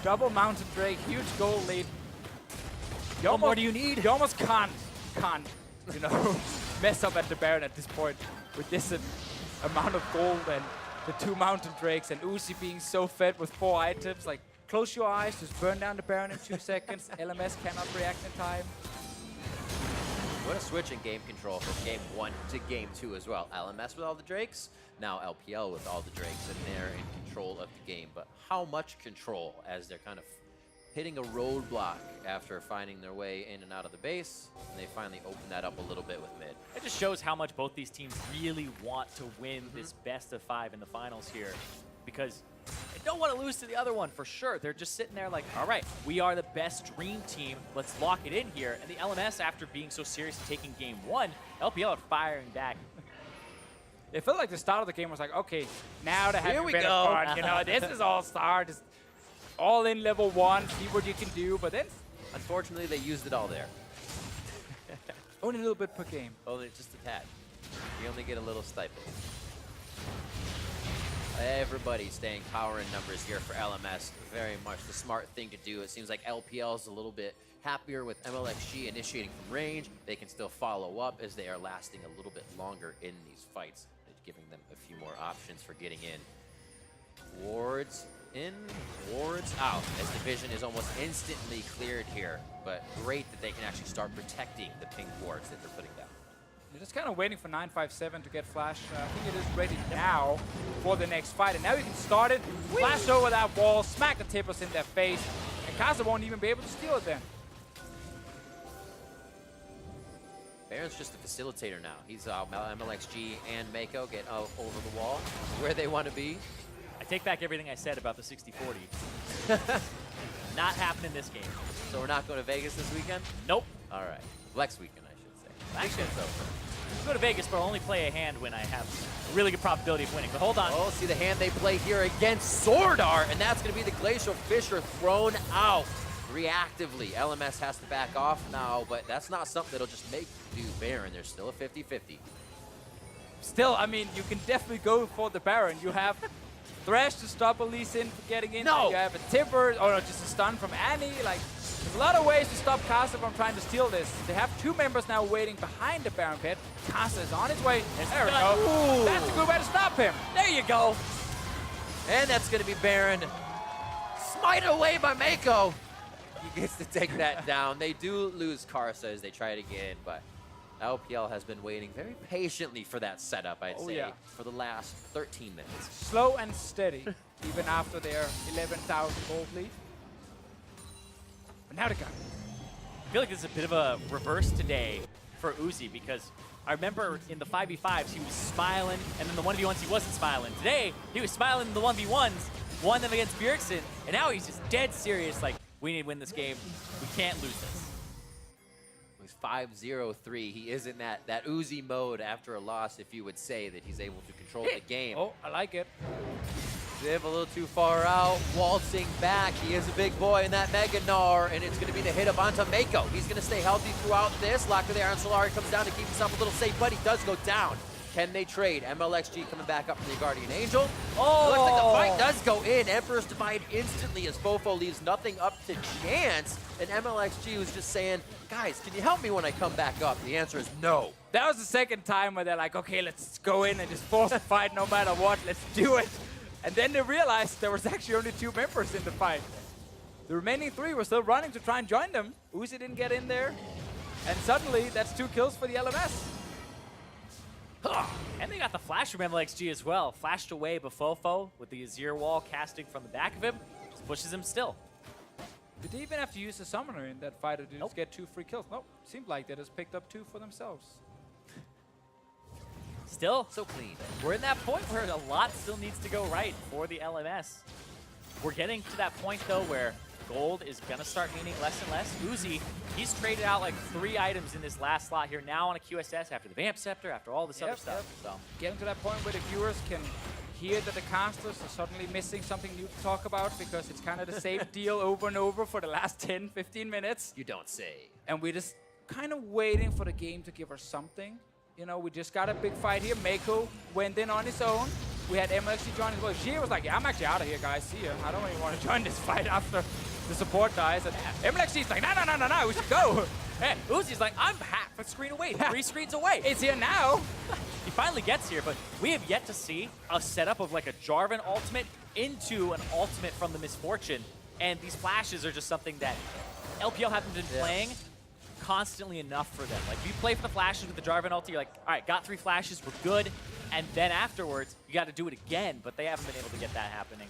Double Mountain Drake, huge goal lead. What more do you need? You almost can't you know, mess up at the Baron at this point with this amount of gold and the 2 Mountain Drakes and Uzi being so fed with 4 items. Like, close your eyes, just burn down the Baron in 2 seconds. LMS cannot react in time. What a switch in game control from game 1 to game 2 as well. LMS with all the Drakes, now LPL with all the Drakes, and they're in control of the game. But how much control as they're kind of hitting a roadblock after finding their way in and out of the base, and they finally open that up a little bit with mid. It just shows how much both these teams really want to win this best of 5 in the finals here, because they don't want to lose to the other one for sure. They're just sitting there like, all right, we are the best dream team. Let's lock it in here. And the LMS, after being so serious and taking game 1, LPL are firing back. It felt like the start of the game was like, okay, now to have Here a we better go. fun. You know, this is all-star. Just all in level 1, see what you can do. But then Unfortunately, they used it all there. only a little bit per game. Only just a tad. You only get a little stipend. Everybody staying power in numbers here for LMS. Very much the smart thing to do. It seems like LPL is a little bit happier with MLXG initiating from range. They can still follow up as they are lasting a little bit longer in these fights, giving them a few more options for getting in. Wards in, wards out, as the vision is almost instantly cleared here. But great that they can actually start protecting the pink wards that they're putting down. You're just kind of waiting for 957 to get flash. I think it is ready now for the next fight. And now you can start it, flash over that wall, smack the tippers in their face, and Kasa won't even be able to steal it then. Baron's just a facilitator now. He's MLXG and Mako get over the wall where they want to be. I take back everything I said about the 60-40. Not happening this game. So we're not going to Vegas this weekend? Nope. All right. Flex weekend, I should say. Actually, Weekend's over. I'll go to Vegas, but I'll only play a hand when I have a really good probability of winning. But hold on. Oh, see the hand they play here against Sword Art, and that's going to be the Glacial Fissure thrown out reactively. LMS has to back off now, but that's not something that'll just make you do Baron. There's still a 50-50. Still, I mean, you can definitely go for the Baron. You have Thresh to stop Elise in from getting in. No! You have a Tipper, or no, just a stun from Annie. Like, there's a lot of ways to stop Kasa from trying to steal this. They have 2 members now waiting behind the Baron pit. Kasa is on his way. There we go. Ooh. That's a good way to stop him. There you go. And that's going to be Baron. Smite away by Mako. He gets to take that down. They do lose Karsa as they try to get in, but LPL has been waiting very patiently for that setup, I'd say, for the last 13 minutes. Slow and steady, even after their 11,000 gold lead. But now to go. I feel like this is a bit of a reverse today for Uzi, because I remember in the 5v5s he was smiling, and then the 1v1s he wasn't smiling. Today, he was smiling in the 1v1s, won them against Bjergsen, and now he's just dead serious, like, we need to win this game. We can't lose this. He's 5-0-3. He is in that Uzi mode after a loss, if you would say that he's able to control the game. Oh, I like it. Ziv a little too far out, waltzing back. He is a big boy in that Mega Gnar, and it's going to be the hit of onto Mako. He's going to stay healthy throughout this. Locker there on Solari comes down to keep himself a little safe, but he does go down. Can they trade? MLXG coming back up from the Guardian Angel. Oh! Looks like the fight does go in. Emperor's Divide instantly as Fofo leaves nothing up to chance. And MLXG was just saying, guys, can you help me when I come back up? The answer is no. That was the second time where they're like, okay, let's go in and just force the fight no matter what. Let's do it. And then they realized there was actually only 2 members in the fight. The remaining 3 were still running to try and join them. Uzi didn't get in there. And suddenly, that's 2 kills for the LMS. And they got the flash from MLXG as well. Flashed away Bafofo with the Azir wall casting from the back of him. Just pushes him still. Did they even have to use a summoner in that fight, or did they just get 2 free kills? Nope. Seemed like they just picked up 2 for themselves. Still, So clean. we're in that point where a lot still needs to go right for the LMS. We're getting to that point, though, where gold is going to start meaning less and less. Uzi, he's traded out like 3 items in this last slot here, now on a QSS after the Vamp Scepter, after all this other stuff. So Getting to that point where the viewers can hear that the casters are suddenly missing something new to talk about, because it's kind of the same deal over and over for the last 10, 15 minutes. You don't say. And we're just kind of waiting for the game to give us something. You know, we just got a big fight here. Mako went in on his own. We had MLXG join as well. Jir was like, yeah, I'm actually out of here, guys. See ya. I don't even want to join this fight after the support dies. And MLXG's like, no, we should go. Hey, Uzi's like, I'm half a screen away, 3 screens away. It's here now. He finally gets here, but we have yet to see a setup of like a Jarvan ultimate into an ultimate from the Misfortune. And these flashes are just something that LPL haven't been playing constantly enough for them. Like, if you play for the flashes with the Jarvan ulti, you're like, all right, got 3 flashes, we're good. And then afterwards, you got to do it again, but they haven't been able to get that happening.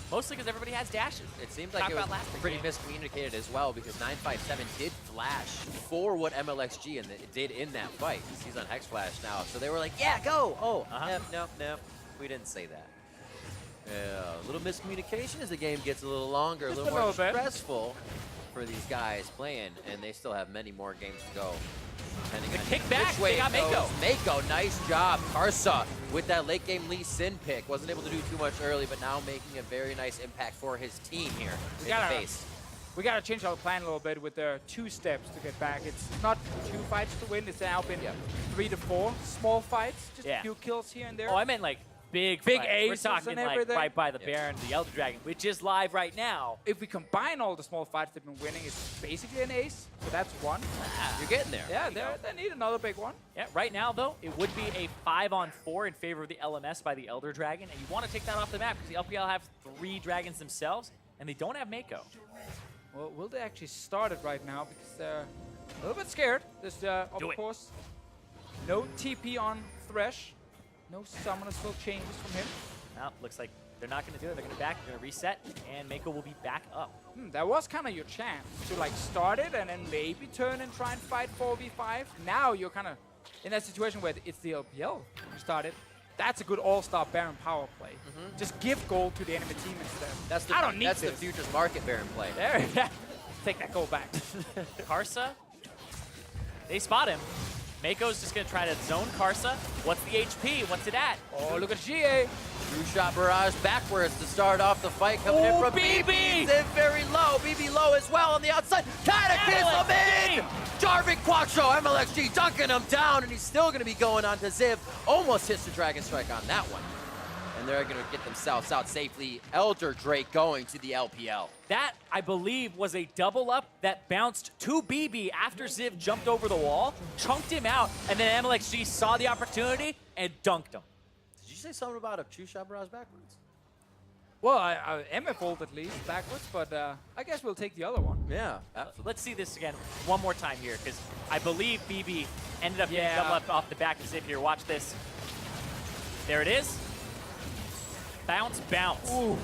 Mostly because everybody has dashes. It seemed like it was pretty miscommunicated as well because 957 did flash for what MLXG did in that fight. He's on Hex Flash now. So they were like, yeah, go. Oh, no. We didn't say that. Yeah, a little miscommunication as the game gets a little longer, a little more stressful for these guys playing, and they still have many more games to go. The kickback, they got Mako. Mako, nice job. Karsa with that late game Lee Sin pick. Wasn't able to do too much early, but now making a very nice impact for his team here in the base. We gotta change our plan a little bit with the 2 steps to get back. It's not 2 fights to win, it's now been 3 to 4 small fights, just a few kills here and there. Oh, I meant like big aces. We're talking like right by the Baron, the Elder Dragon, which is live right now. If we combine all the small fights they've been winning, it's basically an ace. So that's 1. You're getting there. Yeah, they need another big one. Yeah, right now though, it would be a 5-on-4 in favor of the LMS by the Elder Dragon, and you want to take that off the map because the LPL have 3 dragons themselves, and they don't have Mako. Well, will they actually start it right now? Because they're a little bit scared. There's, of course, no TP on Thresh. No summoner skill changes from him. Well, looks like they're not going to do it. They're going to back, they're going to reset, and Mako will be back up. That was kind of your chance to like start it and then maybe turn and try and fight 4v5. Now you're kind of in that situation where it's the LPL who started. That's a good all-star Baron power play. Just give gold to the enemy team instead. I don't need That's the futures market Baron play. There, take that gold back. Karsa, they spot him. Mako's just going to try to zone Karsa. What's the HP? What's it at? Oh, look at GA. Two-shot barrage backwards to start off the fight coming in from BB. Ziv very low. BB low as well on the outside. Cataclysm in! Jarvan Quattro, MLXG dunking him down, and he's still going to be going on to Ziv. Almost hits the Dragon Strike on that one. And they're going to get themselves out safely. Elder Drake going to the LPL. That, I believe, was a double up that bounced to BB after Ziv jumped over the wall, chunked him out, and then MLXG saw the opportunity and dunked him. Did you say something about a two-shot barrage backwards? Well, I MF ult at least backwards, but I guess we'll take the other one. Yeah. Let's see this again one more time here, because I believe BB ended up getting double up off the back of Ziv here. Watch this. There it is. Bounce, bounce. Ooh.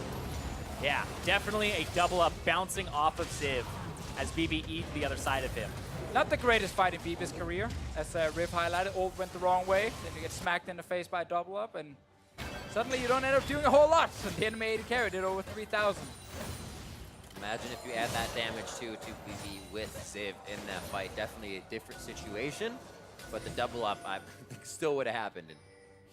Yeah, definitely a double up bouncing off of Ziv as BB eats the other side of him. Not the greatest fight in BB's career. As Riv highlighted, ult went the wrong way. Then you get smacked in the face by a double up, and suddenly you don't end up doing a whole lot. So the enemy AD carry did over 3,000. Imagine if you add that damage to BB with Ziv in that fight. Definitely a different situation, but the double up I think still would have happened.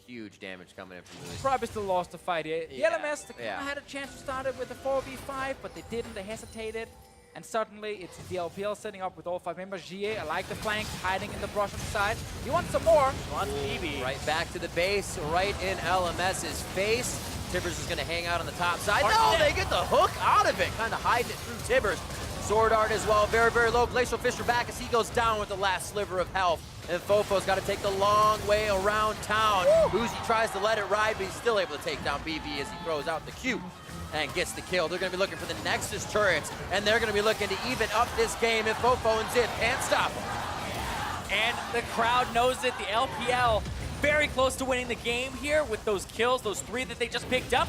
Huge damage coming in from Lewis. Probably still lost the fight here. The LMS had a chance to start it with a 4v5, but they didn't. They hesitated. And suddenly, it's the LPL setting up with all 5 members. GA, I like the flank, hiding in the brush on the side. He wants some more. He wants BB. Right back to the base, right in LMS's face. Tibbers is going to hang out on the top side. No, they get the hook out of it. Kind of hiding it through Tibbers. Sword Art as well, very, very low. Glacial Fisher back as he goes down with the last sliver of health. And Fofo's got to take the long way around town. Uzi tries to let it ride, but he's still able to take down BB as he throws out the Q and gets the kill. They're going to be looking for the Nexus turrets, and they're going to be looking to even up this game if Fofo and Ziv can't stop them. And the crowd knows it. The LPL very close to winning the game here with those kills, those 3 that they just picked up.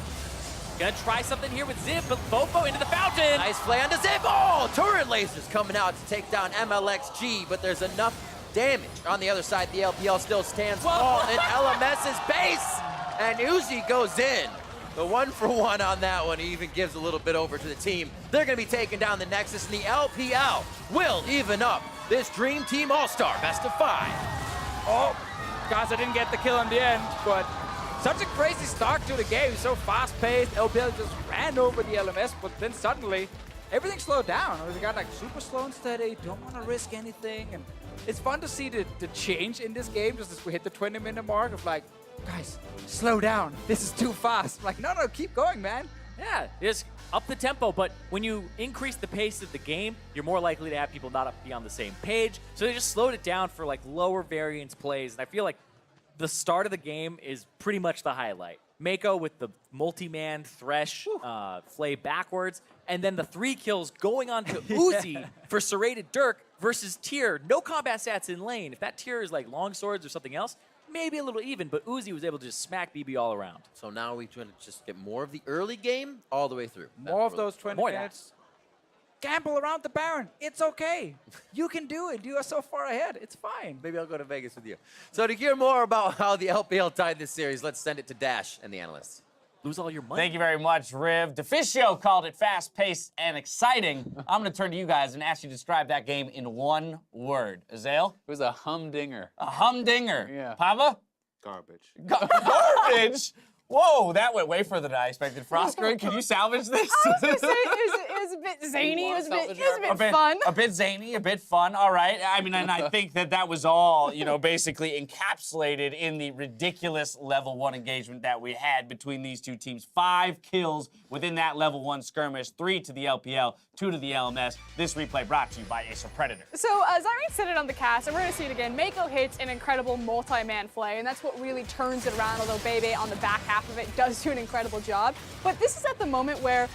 Gonna try something here with Ziv, but Fofo into the fountain. Nice play onto Ziv. Oh, turret lasers coming out to take down MLXG, but there's enough damage on the other side. The LPL still stands tall in LMS's base, and Uzi goes in. The 1-for-1 on that one. He even gives a little bit over to the team. They're going to be taking down the Nexus, and the LPL will even up this Dream Team All-Star Best of 5. Oh, Gaza didn't get the kill in the end, but such a crazy start to the game. So fast-paced. LPL just ran over the LMS, but then suddenly everything slowed down. They got like super slow and steady. Don't want to risk anything, and it's fun to see the change in this game. Just as we hit the 20-minute mark of like, guys, slow down. This is too fast. Like, no, keep going, man. Yeah, just up the tempo. But when you increase the pace of the game, you're more likely to have people not be on the same page. So they just slowed it down for like lower variance plays. And I feel like the start of the game is pretty much the highlight. Mako with the multi-man thresh flay backwards, and then the 3 kills going on to Uzi for Serrated Dirk versus Tyr. No combat stats in lane. If that Tyr is like long swords or something else, maybe a little even, but Uzi was able to just smack BB all around. So now we try to just get more of the early game all the way through. More of those 20 More minutes. Gamble around the Baron. It's okay. You can do it. You are so far ahead. It's fine. Maybe I'll go to Vegas with you. So to hear more about how the LPL tied this series, let's send it to Dash and the analysts. Lose all your money. Thank you very much, Riv. Deficio called it fast-paced and exciting. I'm going to turn to you guys and ask you to describe that game in one word. Azale? It was a humdinger. A humdinger. Yeah. Pava? Garbage. Garbage? Whoa, that went way further than I expected. Frostgrid, can you salvage this? I was gonna say it was a bit zany. It was a bit fun. A bit zany, a bit fun. All right. I mean, and I think that was all, you know, basically encapsulated in the ridiculous level 1 engagement that we had between these two teams. 5 kills within that level 1 skirmish, 3 to the LPL, 2 to the LMS. This replay brought to you by Acer Predator. So Zyrene said it on the cast, and we're gonna see it again. Mako hits an incredible multi-man flay, and that's what really turns it around, although Bebe on the back half of it does do an incredible job. But this is at the moment where,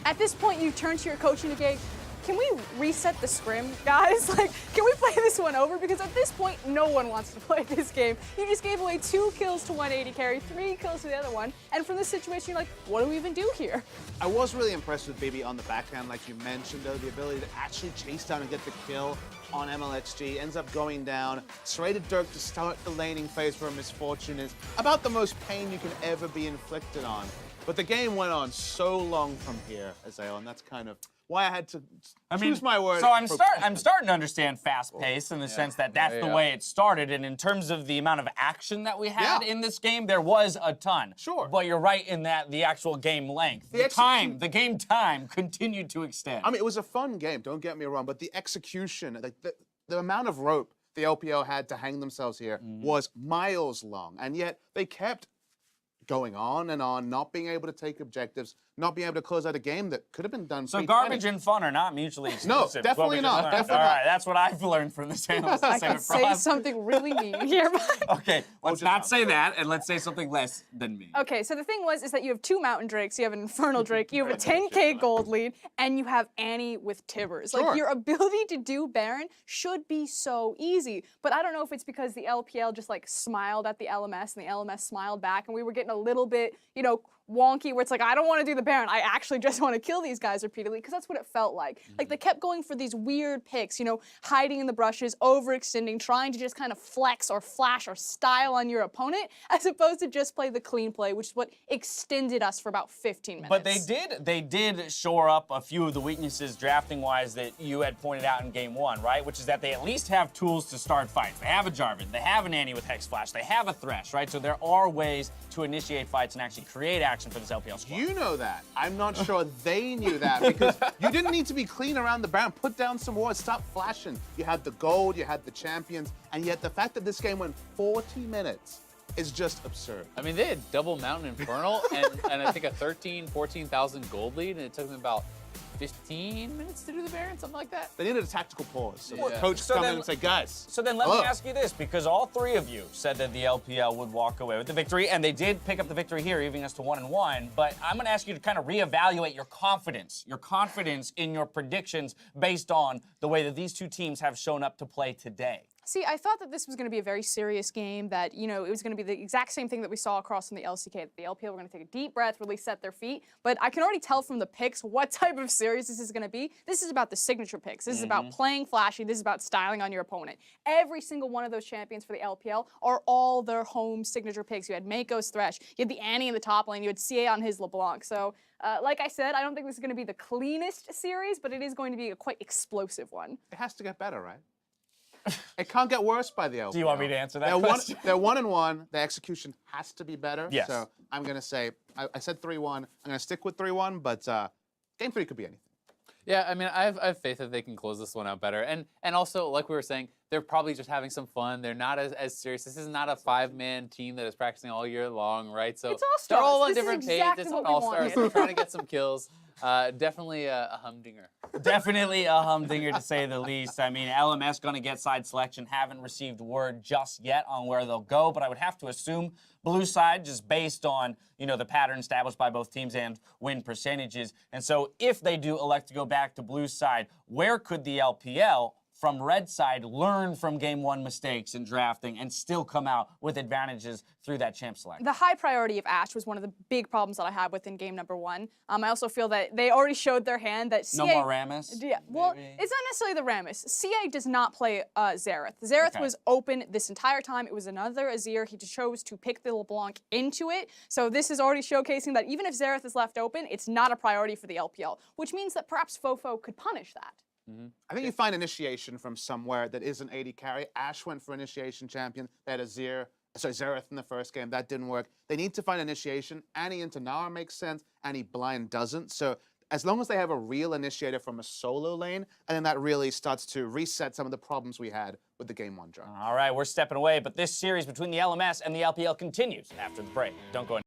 at this point, you turn to your coach and you go, can we reset the scrim, guys? Like, can we play this one over? Because at this point, no one wants to play this game. You just gave away 2 kills to 180 carry, 3 kills to the other one, and from this situation, you're like, what do we even do here? I was really impressed with Baby on the backhand, like you mentioned, though, the ability to actually chase down and get the kill on MLXG, ends up going down. Serrated Dirk to start the laning phase for a Misfortune is about the most pain you can ever be inflicted on. But the game went on so long from here, Azale, and that's kind of why I had to choose my words. So I'm starting to understand fast pace in the sense that that's the way it started. And in terms of the amount of action that we had in this game, there was a ton. Sure. But you're right in that the actual game length, the game time continued to extend. I mean, it was a fun game, don't get me wrong, but the execution, like the amount of rope the LPL had to hang themselves here was miles long, and yet they kept going on and on, not being able to take objectives, not being able to close out a game that could have been done. So garbage and fun are not mutually exclusive. No, definitely not. Definitely All not. right, that's what I've learned from this analyst. I can say something really mean here. Okay, let's not say that, and let's say something less than mean. Okay, so the thing is that you have 2 Mountain Drakes, you have an Infernal Drake, you have a 10k gold lead, and you have Annie with Tibbers. Like, your ability to do Baron should be so easy. But I don't know if it's because the LPL just like smiled at the LMS and the LMS smiled back, and we were getting a little bit, you know, wonky where it's like, I don't want to do the Baron. I actually just want to kill these guys repeatedly, because that's what it felt like. Like, they kept going for these weird picks, you know, hiding in the brushes, overextending, trying to just kind of flex or flash or style on your opponent, as opposed to just play the clean play, which is what extended us for about 15 minutes. But they did shore up a few of the weaknesses drafting-wise that you had pointed out in game 1, right? Which is that they at least have tools to start fights. They have a Jarvan, they have an Annie with Hex Flash, they have a Thresh, right? So there are ways to initiate fights and actually create action for this LPL squad. You know that. I'm not sure they knew that, because you didn't need to be clean around the Baron. Put down some wards, stop flashing. You had the gold, you had the champions, and yet the fact that this game went 40 minutes is just absurd. I mean, they had double Mountain Infernal and I think a 14,000 gold lead, and it took them about 15 minutes to do the Baron, something like that. They needed a tactical pause. So the Yeah. coach come in and say, guys. So then let me ask you this, because all 3 of you said that the LPL would walk away with the victory, and they did pick up the victory here, leaving us to 1-1. But I'm going to ask you to kind of reevaluate your confidence in your predictions based on the way that these 2 teams have shown up to play today. See, I thought that this was going to be a very serious game, that, you know, it was going to be the exact same thing that we saw across from the LCK, that the LPL were going to take a deep breath, really set their feet. But I can already tell from the picks what type of series this is going to be. This is about the signature picks. This is about playing flashy. This is about styling on your opponent. Every single one of those champions for the LPL are all their home signature picks. You had Mako's Thresh. You had the Annie in the top lane. You had CA on his LeBlanc. So, like I said, I don't think this is going to be the cleanest series, but it is going to be a quite explosive one. It has to get better, right? It can't get worse by the LPL. Do you want me to answer that question? They're 1-1. The execution has to be better. Yes. So I'm going to say, I said 3-1. I'm going to stick with 3-1, but game 3 could be anything. Yeah, I mean, I have faith that they can close this one out better. And also, like we were saying, they're probably just having some fun. They're not as serious. This is not a 5-man team that is practicing all year long, right? So It's All-Stars. they're all on This is different exactly pages. It's what we All-Stars. wanted. They're trying to get some kills. Definitely a humdinger. Definitely a humdinger, to say the least. I mean, LMS going to get side selection. Haven't received word just yet on where they'll go, but I would have to assume blue side, just based on, you know, the pattern established by both teams and win percentages. And so if they do elect to go back to blue side, where could the LPL from red side learn from game 1 mistakes in drafting and still come out with advantages through that champ select? The high priority of Ashe was one of the big problems that I had within game number 1. I also feel that they already showed their hand that CA... No more Rammus? Yeah, well, maybe? it's not necessarily the Rammus. CA does not play Xerath. Xerath Okay. was open this entire time. It was another Azir. He just chose to pick the LeBlanc into it. So this is already showcasing that even if Xerath is left open, it's not a priority for the LPL, which means that perhaps Fofo could punish that. I think you find initiation from somewhere that isn't AD carry. Ashe went for initiation champion. They had Xerath in the first game. That didn't work. They need to find initiation. Annie into Nara makes sense. Annie blind doesn't. So as long as they have a real initiator from a solo lane, and then that really starts to reset some of the problems we had with the game 1 draw. All right, we're stepping away, but this series between the LMS and the LPL continues after the break. Don't go anywhere.